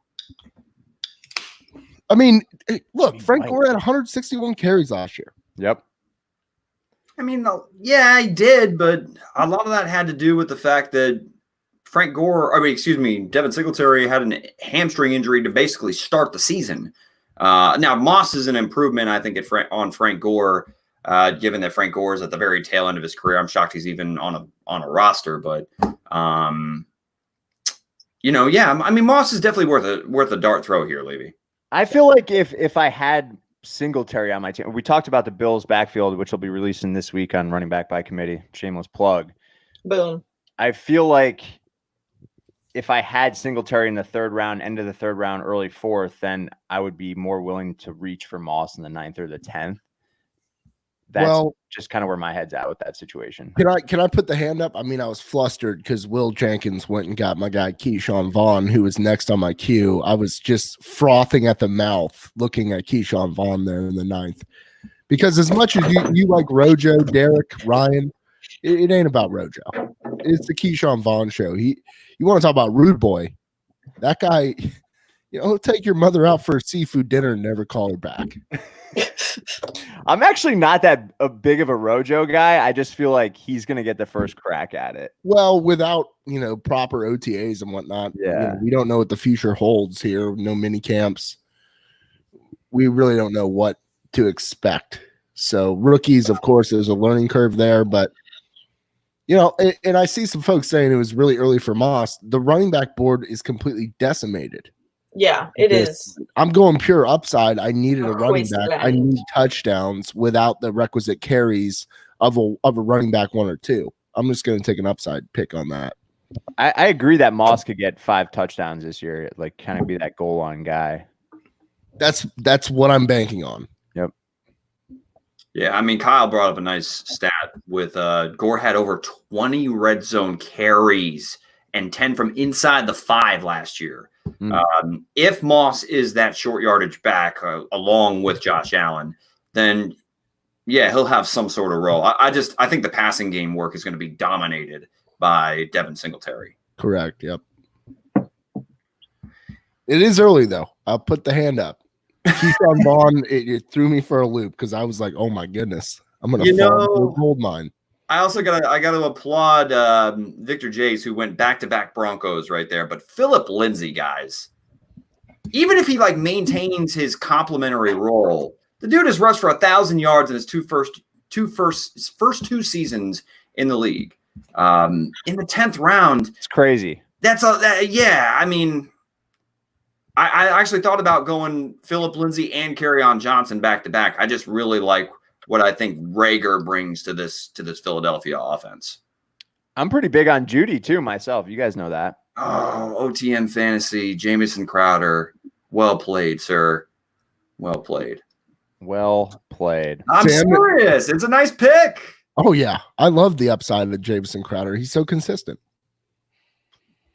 I mean, look, Frank Gore had 161 carries last year. Yep. I mean, yeah, he did, but a lot of that had to do with the fact that Devin Singletary had a hamstring injury to basically start the season. Now, Moss is an improvement, I think, on Frank Gore, given that Frank Gore is at the very tail end of his career. I'm shocked he's even on a roster, but I mean, Moss is definitely worth a dart throw here, Levy. I feel like if I had Singletary on my team, we talked about the Bills backfield, which will be releasing this week on Running Back by Committee. Shameless plug. Boom. I feel like if I had Singletary in the 3rd round, end of the 3rd round, early 4th, then I would be more willing to reach for Moss in the 9th or the 10th. That's just kind of where my head's at with that situation. Can I put the hand up? I mean, I was flustered because Will Jenkins went and got my guy Keyshawn Vaughn, who was next on my queue. I was just frothing at the mouth looking at Keyshawn Vaughn there in the 9th. Because as much as you like Rojo, Derek, Ryan, it ain't about Rojo. It's the Keyshawn Vaughn show. You want to talk about rude boy. That guy, take your mother out for a seafood dinner and never call her back. I'm actually not that big of a Rojo guy. I just feel like he's going to get the first crack at it. Well, without, proper OTAs and whatnot, we don't know what the future holds here. No mini camps. We really don't know what to expect. So rookies, of course, there's a learning curve there, but and I see some folks saying it was really early for Moss. The running back board is completely decimated. Yeah, it is. I'm going pure upside. I needed a running back. I need touchdowns without the requisite carries of a running back 1 or 2. I'm just going to take an upside pick on that. I agree that Moss could get 5 touchdowns this year, like kind of be that goal line guy. That's what I'm banking on. Yep. Yeah, I mean, Kyle brought up a nice stat with Gore had over 20 red zone carries and 10 from inside the 5 last year. If Moss is that short yardage back along with Josh Allen, then yeah, he'll have some sort of role. I think the passing game work is going to be dominated by Devin Singletary. Correct. Yep. It is early though. I'll put the hand up. Keyshawn Vaughn, it threw me for a loop because I was like, oh my goodness, I'm going to fall into a gold mine. I also got to applaud Victor Jace, who went back-to-back Broncos right there. But Philip Lindsay, guys, even if he maintains his complimentary role, the dude has rushed for 1,000 yards in his first two seasons in the league. In the 10th round, it's crazy. Yeah. I mean, I actually thought about going Philip Lindsay and Kerryon Johnson back-to-back. I just really like what I think Rager brings to this Philadelphia offense. I'm pretty big on Judy too myself. You guys know that. Oh, OTN fantasy, Jamison Crowder. Well played, sir. Well played. Well played. I'm serious. It's a nice pick. Oh yeah. I love the upside of Jamison Crowder. He's so consistent.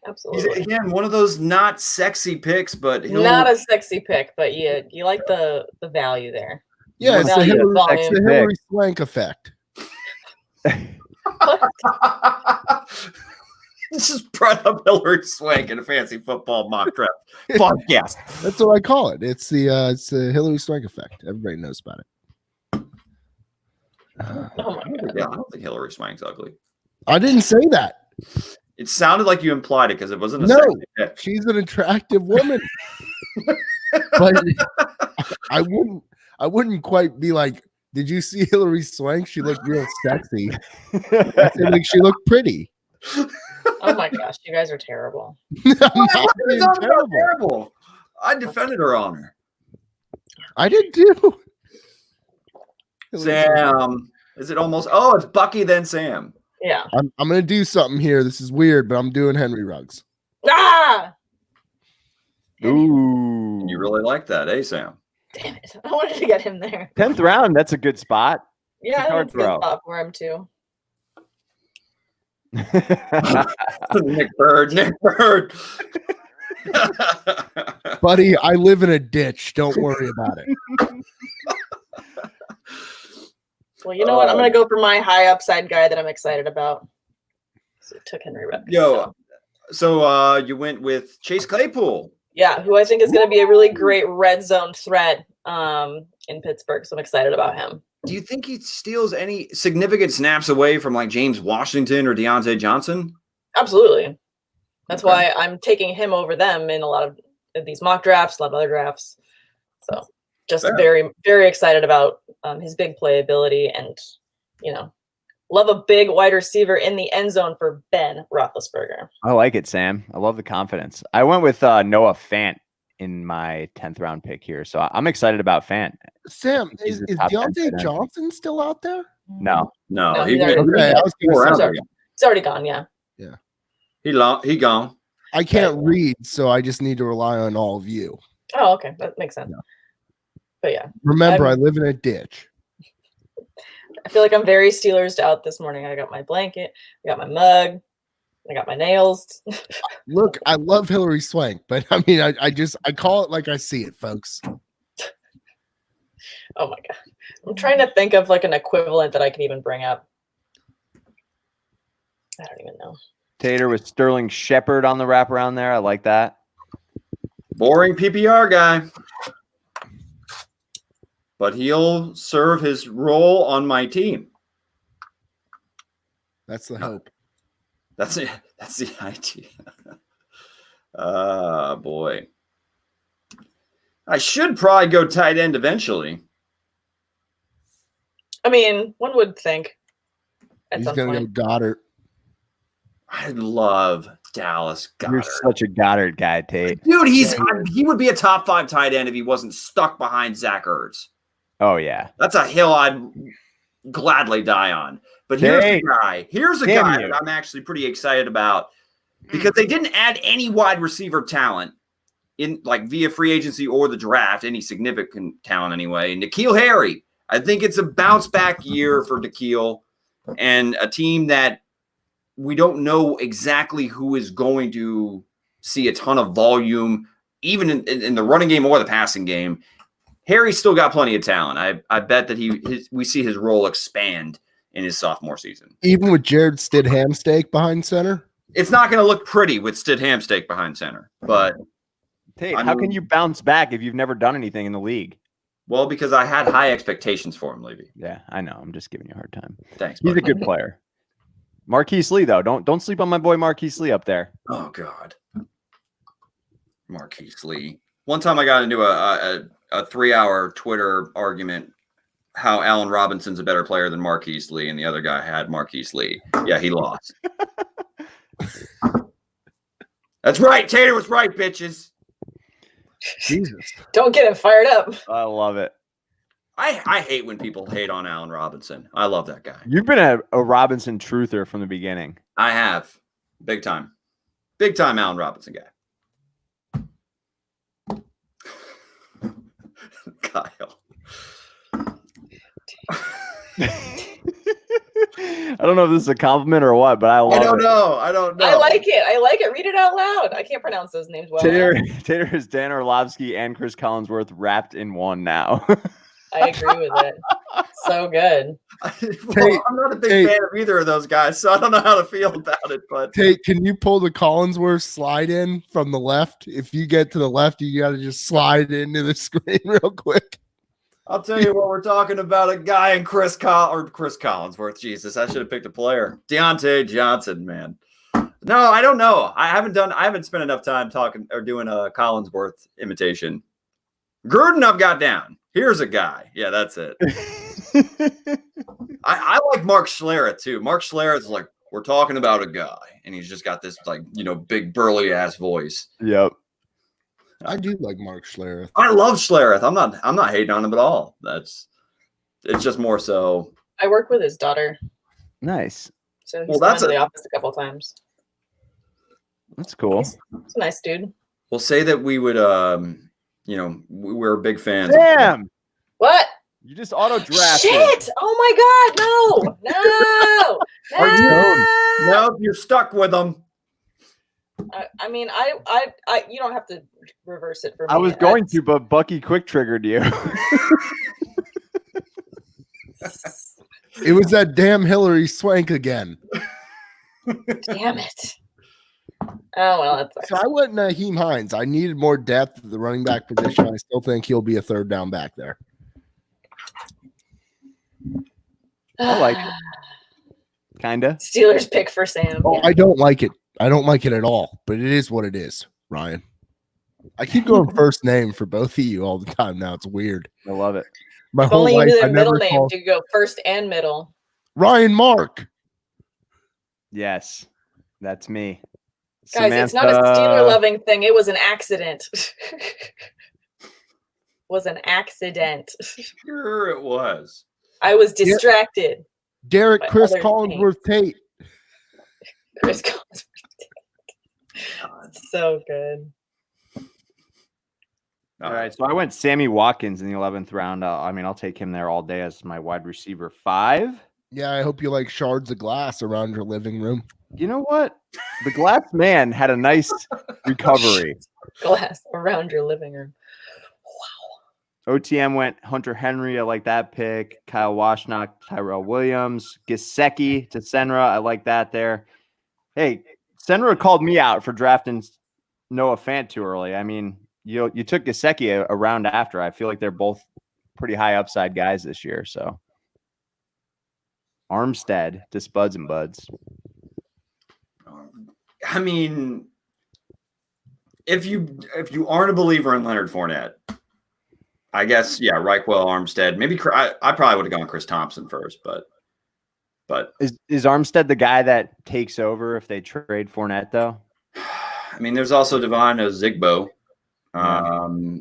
Absolutely. He's, again, one of those not sexy picks, but not a sexy pick, but you like the value there. Yeah, it's the Hillary Swank effect. This is brought up Hillary Swank in a fancy football mock draft podcast. That's what I call it. It's the Hillary Swank effect. Everybody knows about it. Oh my God. Yeah, I don't think Hillary Swank's ugly. I didn't say that. It sounded like you implied it because it wasn't a sexy pick. She's an attractive woman. But I wouldn't quite be like, did you see Hillary Swank? She looked real sexy. I said, like, she looked pretty. Oh my gosh, you guys are terrible. Terrible. I defended her honor. I did too. Sam, is it almost? Oh, it's Bucky then Sam. Yeah. I'm gonna do something here. This is weird, but I'm doing Henry Ruggs. Ah. Ooh. You really like that, eh, Sam? Damn it. I wanted to get him there. 10th round, that's a good spot. Yeah, that's a good spot for him too. Nick Bird. Buddy, I live in a ditch. Don't worry about it. Well, you know what? I'm going to go for my high upside guy that I'm excited about. So took Henry Ruggs. So you went with Chase Claypool. Yeah, who I think is going to be a really great red zone threat in Pittsburgh. So I'm excited about him. Do you think he steals any significant snaps away from like James Washington or Deontay Johnson? Absolutely. That's why I'm taking him over them in a lot of these mock drafts, a lot of other drafts. So just very, very excited about his big playability and, love a big wide receiver in the end zone for Ben Roethlisberger. I like it, Sam. I love the confidence. I went with Noah Fant in my 10th round pick here. So I'm excited about Fant. Sam, is Deontay Johnson still out there? No. He's already gone. Yeah. Yeah. He gone. I can't read, so I just need to rely on all of you. Oh, okay. That makes sense. Yeah. But yeah. Remember, I live in a ditch. I feel like I'm very Steelers out this morning. I got my blanket, I got my mug, I got my nails. Look, I love Hillary Swank, but I mean, I call it like I see it, folks. Oh my God. I'm trying to think of like an equivalent that I can even bring up. I don't even know. Tater with Sterling Shepard on the wraparound there. I like that. boring PPR guy. But he'll serve his role on my team. That's the hope. That's it. That's the idea. Boy. I should probably go tight end eventually. I mean, one would think. He's going to go Goddard. I love Dallas Goddard. You're such a Goddard guy, Tate. Dude, he would be a top 5 tight end if he wasn't stuck behind Zach Ertz. Oh, yeah. That's a hill I'd gladly die on. But here's the guy. Here's a guy that I'm actually pretty excited about because they didn't add any wide receiver talent in via free agency or the draft, any significant talent anyway. N'Keal Harry. I think it's a bounce back year for N'Keal and a team that we don't know exactly who is going to see a ton of volume, even in the running game or the passing game. Harry's still got plenty of talent. I bet that we see his role expand in his sophomore season. Even with Jared Stidhamstake behind center? It's not going to look pretty with Stidhamstake behind center, but Tate, how can you bounce back if you've never done anything in the league? Well, because I had high expectations for him, Levy. Yeah, I know. I'm just giving you a hard time. Thanks. He's a good player. Marquise Lee, though. Don't sleep on my boy Marquise Lee up there. Oh, God. Marquise Lee. One time I got into a 3-hour Twitter argument how Allen Robinson's a better player than Marquise Lee, and the other guy had Marquise Lee. Yeah, he lost. That's right. Tater was right, bitches. Jesus. Don't get him fired up. I love it. I hate when people hate on Allen Robinson. I love that guy. You've been a Robinson truther from the beginning. I have. Big time. Big time Allen Robinson guy. Kyle. I don't know if this is a compliment or what, but I love it. I don't know. I like it. Read it out loud. I can't pronounce those names well. Tater is Dan Orlovsky and Chris Collinsworth wrapped in one now. I agree with it. So good. I'm not a big fan of either of those guys, so I don't know how to feel about it. But Tate, can you pull the Collinsworth slide in from the left? If you get to the left, you got to just slide into the screen real quick. I'll tell you what, we're talking about a guy in Chris Collinsworth. Jesus, I should have picked a player. Deontay Johnson, man. No, I don't know. I haven't spent enough time talking or doing a Collinsworth imitation. Gruden, I've got down. Here's a guy. Yeah, that's it. I like Mark Schlereth too. Mark Schlereth's like, we're talking about a guy, and he's just got this big burly ass voice. Yep. I do like Mark Schlereth. I love Schlereth. I'm not hating on him at all. It's just more so. I work with his daughter. Nice. So he's gone to the office a couple times. That's cool. He's a nice dude. We'll say that we would we're big fans. Damn. What? You just auto drafted. Shit! Oh my God! No! No, you're stuck with them. I mean, I you don't have to reverse it for me. I was going to, but Bucky quick triggered you. It was that damn Hillary Swank again. Damn it. Oh, well, that's So I went Naheem Hines. I needed more depth at the running back position. I still think he'll be a third down back there. I like it. Kinda. Steelers pick for Sam. Oh, I don't like it. I don't like it at all, but it is what it is, Ryan. I keep going first name for both of you all the time now. It's weird. I love it. My If whole only you life, knew I the middle never name called to go first and middle. Ryan Mark. Yes, that's me. Guys, it's not a Steeler-loving thing. It was an accident. Was an accident. Sure it was. I was distracted. Derek by Chris other Collinsworth Tate. Chris Collinsworth. So good. All right, so I went Sammy Watkins in the 11th round. I'll take him there all day as my wide receiver 5. Yeah, I hope you like shards of glass around your living room. You know what? The glass man had a nice recovery. Glass around your living room. OTM went Hunter Henry. I like that pick. Kyle Washnock, Tyrell Williams, Gesicki to Senra. I like that there. Hey, Senra called me out for drafting Noah Fant too early. I mean, you took Gesicki a round after. I feel like they're both pretty high upside guys this year. So Armstead to Spuds and Buds. I mean, if you aren't a believer in Leonard Fournette, I guess Reichwell, Armstead. Maybe I probably would have gone Chris Thompson first, but is Armstead the guy that takes over if they trade Fournette though? I mean, there's also Devon Ozigbo,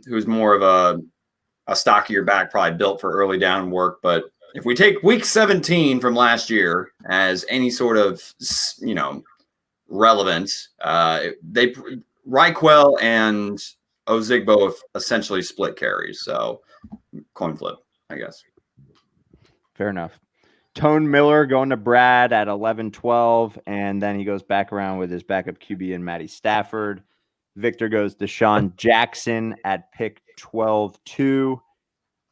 who's more of a stockier back, probably built for early down work. But if we take week 17 from last year as any sort of relevance, Reichwell and Ozigbo essentially split carries. So coin flip, I guess. Fair enough. Tone Miller going to Brad at 11-12, and then he goes back around with his backup QB and Matty Stafford. Victor goes to Deshaun Jackson at pick 12-2.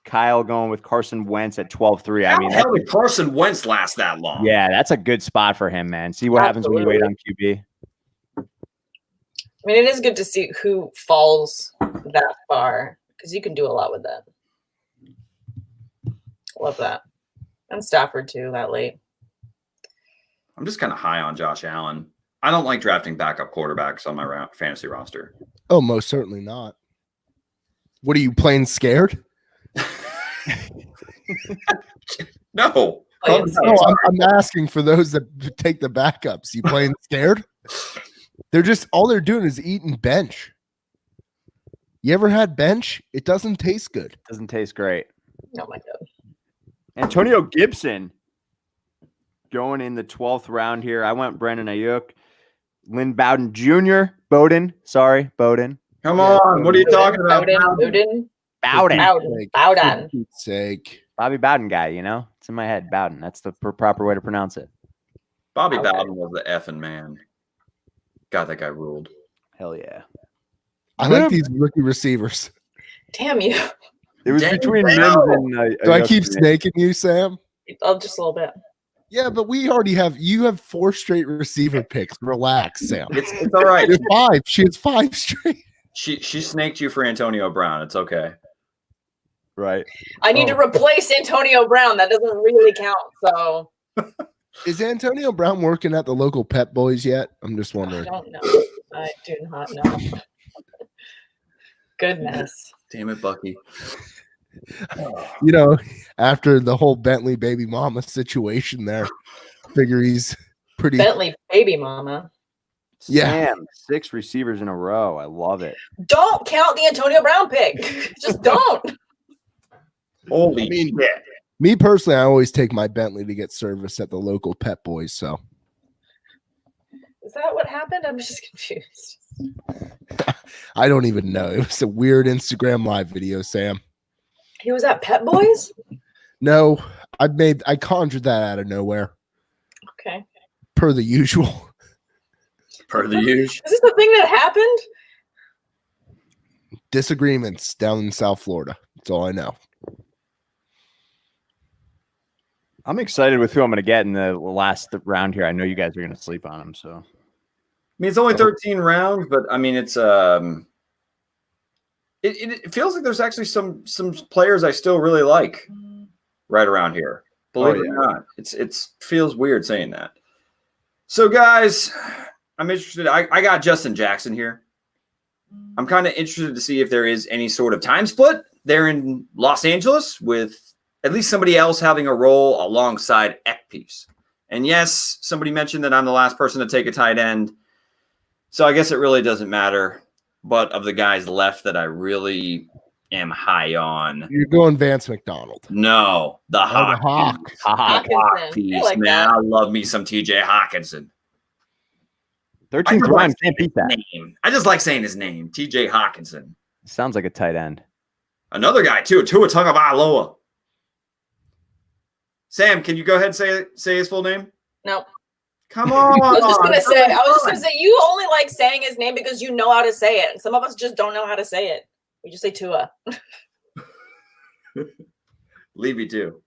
Kyle going with Carson Wentz at 12-3. I mean, how did Carson Wentz last that long? Yeah, that's a good spot for him, man. See what happens when you wait on QB. I mean, it is good to see who falls that far because you can do a lot with that. Love that. And Stafford too, that late. I'm just kind of high on Josh Allen. I don't like drafting backup quarterbacks on my fantasy roster. Oh, most certainly not. What are you playing scared? No. I'm asking for those that take the backups. You playing scared? They're just all they're doing is eating bench. You ever had bench? It doesn't taste good. Doesn't taste great. Oh my God. Antonio Gibson going in the 12th round here. I went Brandon Ayuk, Lynn Bowden Jr. Bowden. Come on. What are you talking about? Bowden. For Pete's sake. Bobby Bowden guy, it's in my head. Bowden. That's the proper way to pronounce it. Bobby Bowden was the effing man. God, that guy ruled. Hell yeah. I like these rookie receivers. Damn you. It was between Mims and Do I keep snaking you, Sam? Oh, just a little bit. Yeah, but we already you have 4 straight receiver picks. Relax, Sam. It's all right. It's 5. She has 5 straight. She snaked you for Antonio Brown. It's okay. Right. I need to replace Antonio Brown. That doesn't really count. So is Antonio Brown working at the local Pep Boys yet? I'm just wondering. I don't know. I do not know. Goodness. Damn it, Bucky. After the whole Bentley baby mama situation there, I figure he's pretty Bentley baby mama. Yeah. Sam, 6 receivers in a row. I love it. Don't count the Antonio Brown pick. Just don't. Holy shit. Me personally, I always take my Bentley to get service at the local Pep Boys. So is that what happened? I'm just confused. I don't even know. It was a weird Instagram live video, Sam. He was at Pet Boys? No, I conjured that out of nowhere. Okay. Per the usual. Per the usual. Is this the thing that happened? Disagreements down in South Florida. That's all I know. I'm excited with who I'm going to get in the last round here. I know you guys are going to sleep on him, so. I mean, it's only 13 rounds, but I mean, it's it feels like there's actually some players I still really like right around here. Believe it or not, it feels weird saying that. So, guys, I'm interested. I got Justin Jackson here. I'm kind of interested to see if there is any sort of time split there in Los Angeles with at least somebody else having a role alongside Ekpeace. And yes, somebody mentioned that I'm the last person to take a tight end. So I guess it really doesn't matter. But of the guys left that I really am high on. You're going Vance McDonald. No, the Hawk. Hawk piece, like man. that. I love me some TJ Hawkinson. 13th round, can't beat that. I just like saying his name, TJ Hawkinson. Sounds like a tight end. Another guy, too, Tua Tagovailoa. Sam, can you go ahead and say his full name? No. Come on. I was just gonna say you only like saying his name because you know how to say it. Some of us just don't know how to say it. We just say Tua. Levy too.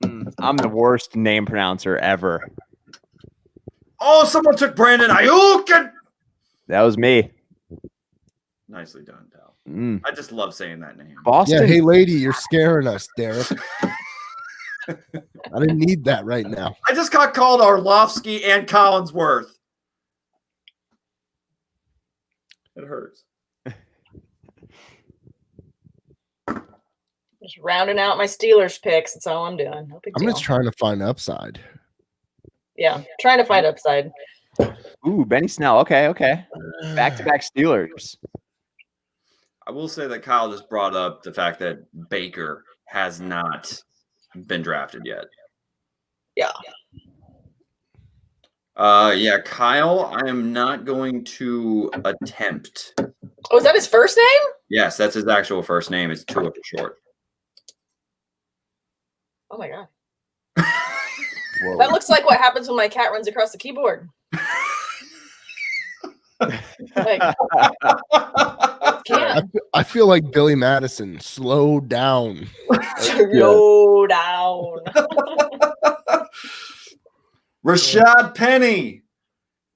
I'm the worst name pronouncer ever. Oh, someone took Brandon Ayuk. That was me. Nicely done, pal. Mm. I just love saying that name. Boston. Yeah, hey lady, you're scaring us, Derek. I didn't need that right now. I just got called Arlovsky and Collinsworth. It hurts. Just rounding out my Steelers picks. That's all I'm doing. No big I'm deal. just trying to find upside. Yeah, trying to find upside. Ooh, Benny Snell. Okay. Back-to-back Steelers. I will say that Kyle just brought up the fact that Baker has not been drafted yet. Yeah. Yeah, Kyle, I am not going to attempt. Oh, is that his first name? Yes, that's his actual first name. It's Tua for short. Oh my god. Whoa. That looks like what happens when my cat runs across the keyboard. Like, can't. I feel like Billy Madison. Slow down. Slow down. Rashad Penny.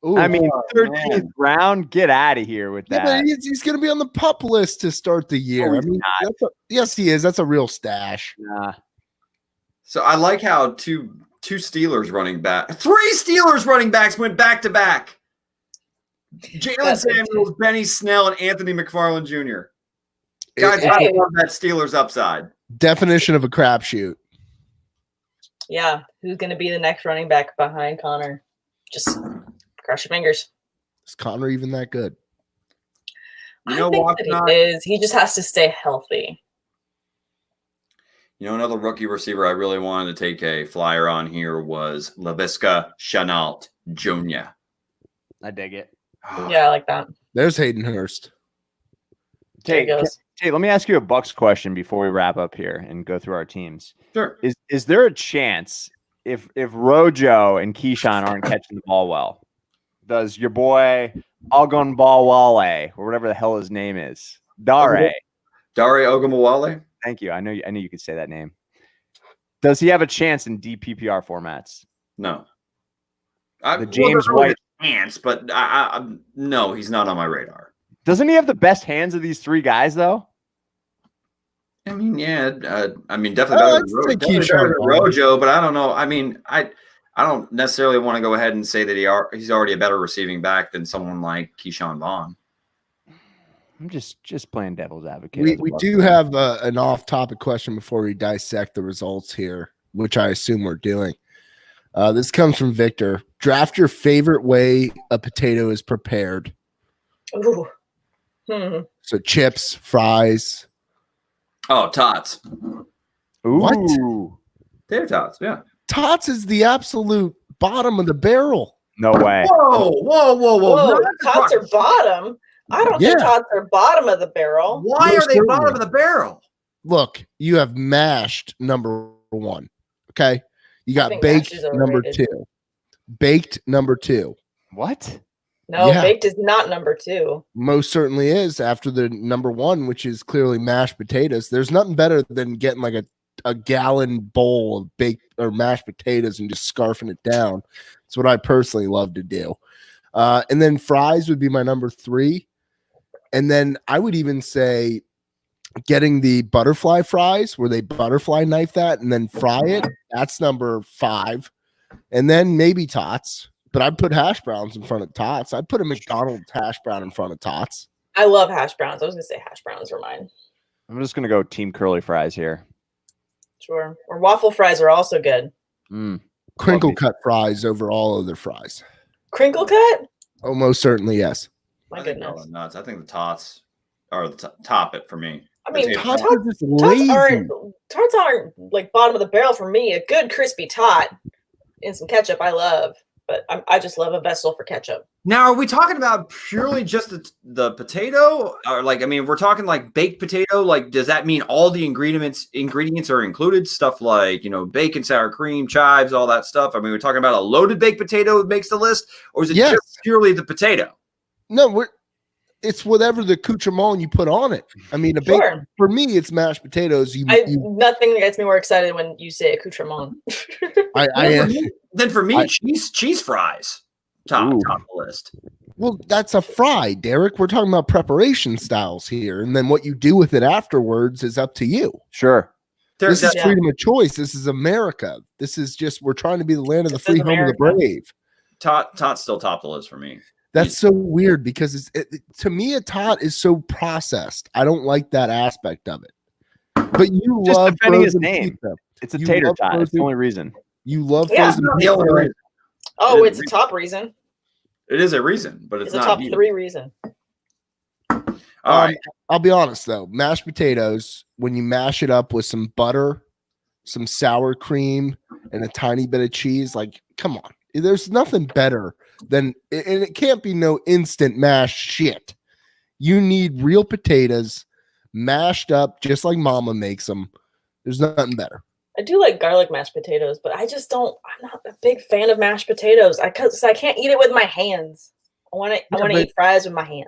Ooh. I mean, 13th round. Get out of here with Yeah, that. but he's going to be on the pup list to start the year. No, I mean, yes, he is. That's a real stash. Nah. So I like how two Steelers running back, 3 Steelers running backs went back to back. Jalen Samuels, Benny Snell, and Anthony McFarland Jr. Guys, I love that Steelers upside. Definition of a crapshoot. Yeah, who's going to be the next running back behind Connor? Just cross your fingers. Is Connor even that good? You know I think what? that he is. He just has to stay healthy. You know, another rookie receiver I really wanted to take a flyer on here was Laviska Shenault Jr. I dig it. Yeah, I like that. There's Hayden Hurst. There he goes. Tate, let me ask you a Bucks question before we wrap up here and go through our teams. Sure. Is there a chance if Rojo and Keyshawn aren't catching the ball well, does your boy Ogunbowale or whatever the hell his name is, Dare Ogunbowale? Thank you. I knew you could say that name. Does he have a chance in DPPR formats? No. The James White chance, but no, he's not on my radar. Doesn't he have the best hands of these 3 guys though? I mean, yeah. I mean, definitely better than Rojo, but I don't know. I mean, I don't necessarily want to go ahead and say that he's already a better receiving back than someone like Keyshawn Vaughn. I'm just playing devil's advocate. We do have an off-topic question before we dissect the results here, which I assume we're doing. This comes from Victor. Draft your favorite way a potato is prepared. Ooh. So chips, fries. Oh, tots. Ooh. What? Tater tots, yeah. Tots is the absolute bottom of the barrel. No way. Whoa. Tots are bottom. I don't think tots are bottom of the barrel. Why are they bottom of the barrel? Look, you have mashed number 1. Okay. You got baked number 2. Baked number 2. What? No, baked is not number 2. Most certainly is after the number 1, which is clearly mashed potatoes. There's nothing better than getting like a gallon bowl of baked or mashed potatoes and just scarfing it down. It's what I personally love to do. And then fries would be my number 3. And then I would even say getting the butterfly fries where they butterfly knife that and then fry it. That's number 5. And then maybe tots. But I'd put hash browns in front of tots. I'd put a McDonald's hash brown in front of tots. I love hash browns. I was going to say hash browns were mine. I'm just going to go team curly fries here. Sure. Or waffle fries are also good. Crinkle cut fries over all other fries. Crinkle cut? Oh, most certainly, yes. My goodness. Nuts. I think the tots are the top it for me. I mean, tots are just lazy. Tots aren't like bottom of the barrel for me. A good crispy tot and some ketchup I love. But I just love a vessel for ketchup. Now, are we talking about purely just the potato? Or like, I mean, we're talking like baked potato. Like, does that mean all the ingredients are included? Stuff like, bacon, sour cream, chives, all that stuff. I mean, we're talking about a loaded baked potato that makes the list? Or is it just purely the potato? No, it's whatever the accoutrement you put on it. I mean, for me, it's mashed potatoes. Nothing gets me more excited when you say accoutrement. I am. Then for me, cheese fries top of the list. Well, that's a fry, Derek. We're talking about preparation styles here, and then what you do with it afterwards is up to you. Sure. This is freedom of choice. This is America. This is just we're trying to be the land of the free, home of the brave. Tot's still top of the list for me. That's so weird because to me, a tot is so processed. I don't like that aspect of it. But you just love defending his name. Pizza. It's a tater tot. That's the only reason. You love frozen pizza. Oh, it's a top reason. It is a reason, but it's not a top 3 reason. All right. I'll be honest though, mashed potatoes, when you mash it up with some butter, some sour cream, and a tiny bit of cheese, like, come on. There's nothing better than, and it can't be no instant mashed shit. You need real potatoes mashed up just like mama makes them. There's nothing better. I do like garlic mashed potatoes, but I'm not a big fan of mashed potatoes. I can't eat it with my hands. I want to eat fries with my hands.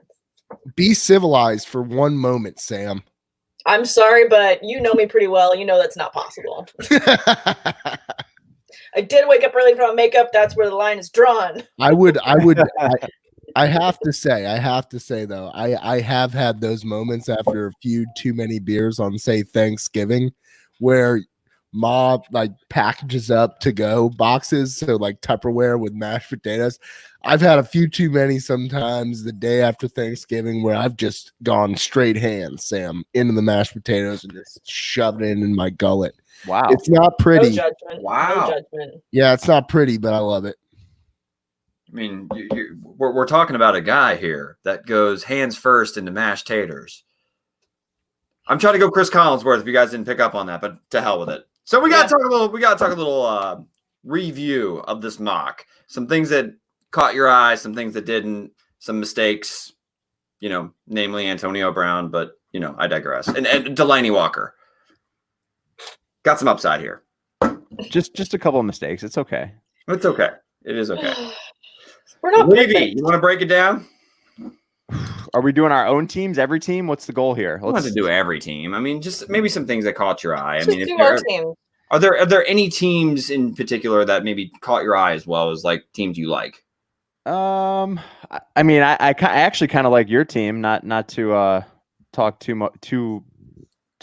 Be civilized for one moment, Sam. I'm sorry, but you know me pretty well. You know that's not possible. I did wake up early from makeup. That's where the line is drawn. I have to say though, I have had those moments after a few too many beers on, say, Thanksgiving, where Ma like packages up to go boxes, so like Tupperware with mashed potatoes. I've had a few too many sometimes the day after Thanksgiving where I've just gone straight hands, Sam, into the mashed potatoes and just shoved it in my gullet. Wow. It's not pretty. No judgment. Wow. No judgment. Yeah, it's not pretty, but I love it. I mean, we're talking about a guy here that goes hands first into mashed taters. I'm trying to go Chris Collinsworth if you guys didn't pick up on that, but to hell with it. So we got to talk a little review of this mock. Some things that caught your eye, some things that didn't, some mistakes, namely Antonio Brown, but I digress. And Delaney Walker. Got some upside here. Just a couple of mistakes. It's okay. It's okay. It is okay. We're not Levy, perfect. you want to break it down? Are we doing our own teams? Every team? What's the goal here? I want to do every team. I mean, just maybe some things that caught your eye. Just do our team. Are there any teams in particular that maybe caught your eye as well as like teams you like? I mean, I actually kind of like your team. Not to talk too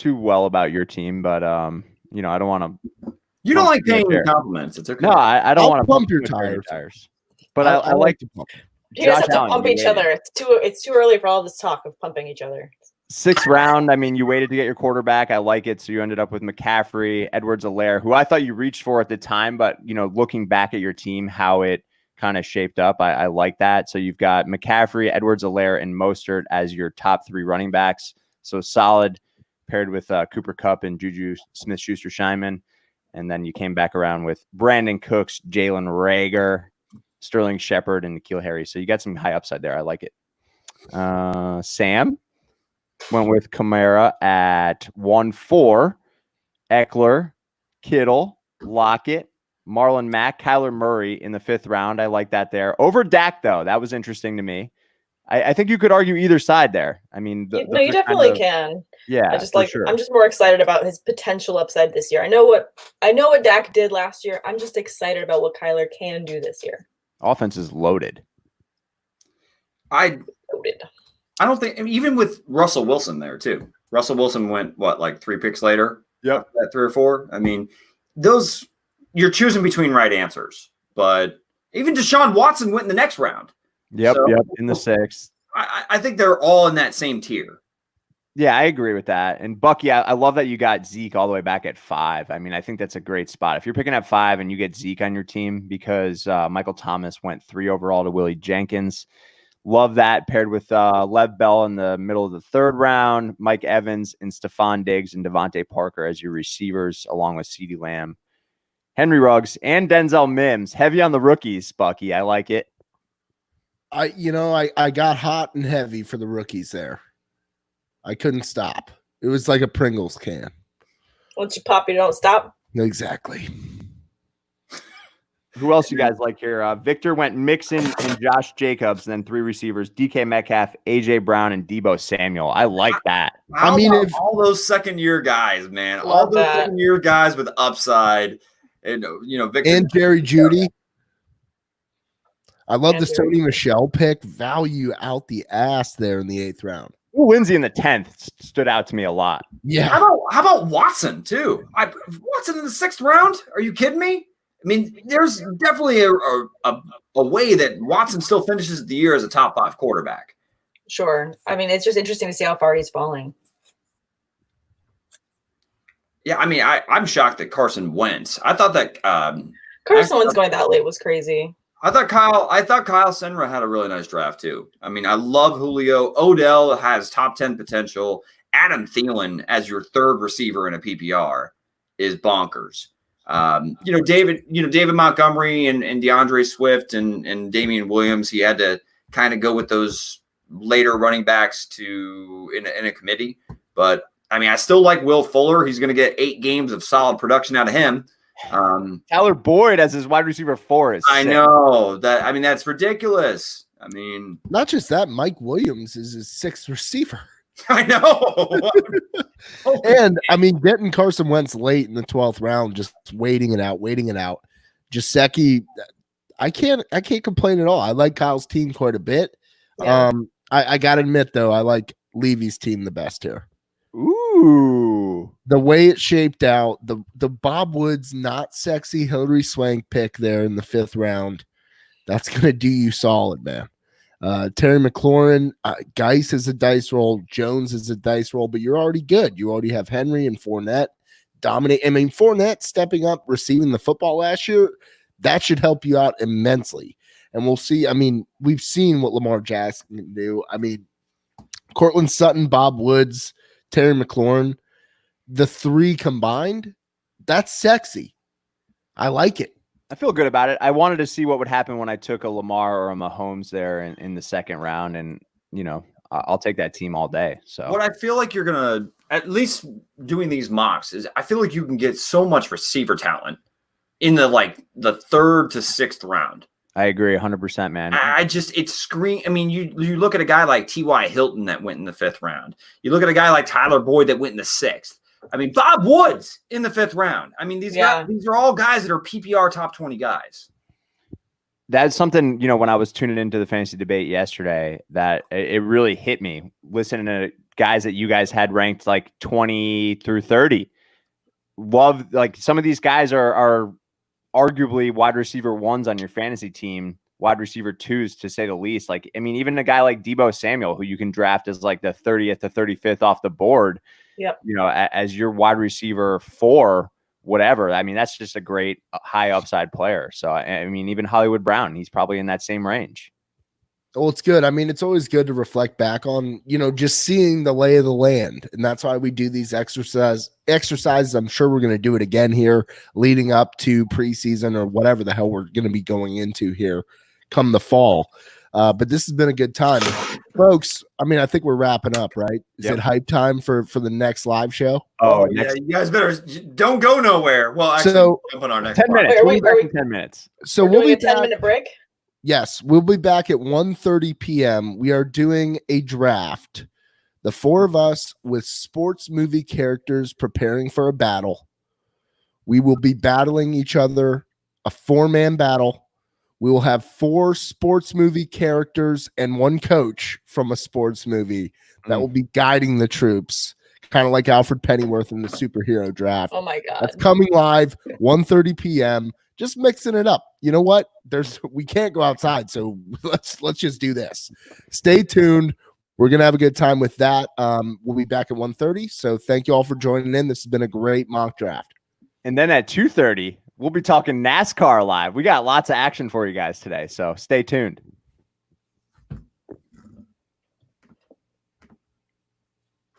well about your team, but I don't want to. You don't like paying your compliments. It's okay. No, I don't want to pump your tires. But I like to pump. You guys have to pump each other. It's too early for all this talk of pumping each other. 6th round. I mean, you waited to get your quarterback. I like it. So you ended up with McCaffrey, Edwards-Helaire, who I thought you reached for at the time, but looking back at your team, how it kind of shaped up, I like that. So you've got McCaffrey, Edwards-Helaire, and Mostert as your top 3 running backs. So solid, paired with Cooper Kupp and Juju Smith-Schuster-Scheinman. And then you came back around with Brandon Cooks, Jalen Reagor, Sterling Shepard, and N'Keal Harry. So you got some high upside there. I like it. Sam went with Kamara at 1-4. Eckler, Kittle, Lockett, Marlon Mack, Kyler Murray in the 5th round. I like that there. Over Dak, though. That was interesting to me. I think you could argue either side there. I mean, you definitely can. Yeah, I'm just more excited about his potential upside this year. I know what Dak did last year. I'm just excited about what Kyler can do this year. Offense is loaded. I don't think, even with Russell Wilson there too. Russell Wilson went like 3 picks later. Yep, at 3 or 4. I mean, those you're choosing between right answers, but even Deshaun Watson went in the next round. Yep, in the 6th. I think they're all in that same tier. Yeah, I agree with that. And Bucky, I love that you got Zeke all the way back at 5. I mean, I think that's a great spot. If you're picking at 5 and you get Zeke on your team because Michael Thomas went 3 overall to Willie Jenkins. Love that, paired with Lev Bell in the middle of the 3rd round, Mike Evans and Stephon Diggs and Devontae Parker as your receivers, along with CeeDee Lamb, Henry Ruggs, and Denzel Mims. Heavy on the rookies, Bucky. I like it. I got hot and heavy for the rookies there. I couldn't stop. It was like a Pringles can. Once you pop, you don't stop. Exactly. Who else you guys like here? Victor went Mixon and Josh Jacobs, and then 3 receivers: DK Metcalf, AJ Brown, and Debo Samuel. I like that. I mean, all those second-year guys, man, all those second-year guys with upside, and Victor and Jerry Jeudy. I love Yeah, this dude. Tony Michelle pick. Value out the ass there in the 8th round. Lindsay in the 10th stood out to me a lot. Yeah. How about Watson too? Watson in the 6th round? Are you kidding me? I mean, there's definitely a way that Watson still finishes the year as a top 5 quarterback. Sure. I mean, it's just interesting to see how far he's falling. Yeah, I mean, I'm shocked that Carson Wentz. I thought that Carson Wentz going that late was crazy. I thought Kyle Senra had a really nice draft too. I mean, I love Julio. Odell has top 10 potential. Adam Thielen as your 3rd receiver in a PPR is bonkers. David Montgomery and DeAndre Swift and Damian Williams, he had to kind of go with those later running backs in a committee. But I mean, I still like Will Fuller. He's going to get 8 games of solid production out of him. Tyler Boyd as his wide receiver 4 is I sick. know that. I mean, that's ridiculous. I mean, Not just that, Mike Williams is his 6th receiver. I know. And I mean, getting Carson Wentz late in the 12th round, just waiting it out. Gesicki, I can't complain at all. I like Kyle's team quite a bit. Yeah. I gotta admit though, I like Levy's team the best here. Ooh. The way it shaped out, the Bob Woods not sexy Hillary Swank pick there in the 5th round, that's gonna do you solid, man. Terry McLaurin, Geis is a dice roll, Jones is a dice roll, but you're already good. You already have Henry and Fournette dominate. I mean, Fournette stepping up, receiving the football last year, that should help you out immensely. And we'll see. I mean, we've seen what Lamar Jackson can do. I mean, Cortland Sutton, Bob Woods, Terry McLaurin, the 3 combined, that's sexy. I like it. I feel good about it. I wanted to see what would happen when I took a Lamar or a Mahomes there in the 2nd round. And, I'll take that team all day. So what I feel like you're going to, at least doing these mocks, is I feel like you can get so much receiver talent in the 3rd to 6th round. I agree 100%, man. I mean, you look at a guy like T.Y. Hilton that went in the 5th round. You look at a guy like Tyler Boyd that went in the 6th. I mean, Bob Woods in the 5th round. I mean, these are all guys that are PPR top 20 guys. That's something, when I was tuning into the fantasy debate yesterday, that it really hit me listening to guys that you guys had ranked like 20 through 30. Love, some of these guys are arguably wide receiver 1s on your fantasy team, wide receiver 2s to say the least. Even a guy like Deebo Samuel, who you can draft as the 30th to 35th off the board. Yep. As your wide receiver 4, whatever. I mean, that's just a great high upside player. So, I mean, even Hollywood Brown, he's probably in that same range. Well, it's good. I mean, it's always good to reflect back on, just seeing the lay of the land. And that's why we do these exercises. I'm sure we're going to do it again here leading up to preseason or whatever the hell we're going to be going into here come the fall. But this has been a good time. Folks, I mean, I think we're wrapping up, right? Is it hype time for the next live show? Oh, yeah. You guys better don't go nowhere. Well, actually, jump on our next 10 minutes. Wait, We'll be back in 10 minutes. So we'll be a 10-minute break? Yes, we'll be back at 1:30 p.m. We are doing a draft. The 4 of us with sports movie characters preparing for a battle. We will be battling each other, a 4-man battle. We will have 4 sports movie characters and 1 coach from a sports movie that will be guiding the troops, kind of like Alfred Pennyworth in the superhero draft. Oh my God. That's coming live 1:30 p.m. Just mixing it up. You know what? We can't go outside, so let's just do this. Stay tuned. We're gonna have a good time with that. We'll be back at 1:30. So thank you all for joining in. This has been a great mock draft. And then at 2:30, we'll be talking NASCAR live. We got lots of action for you guys today, so stay tuned.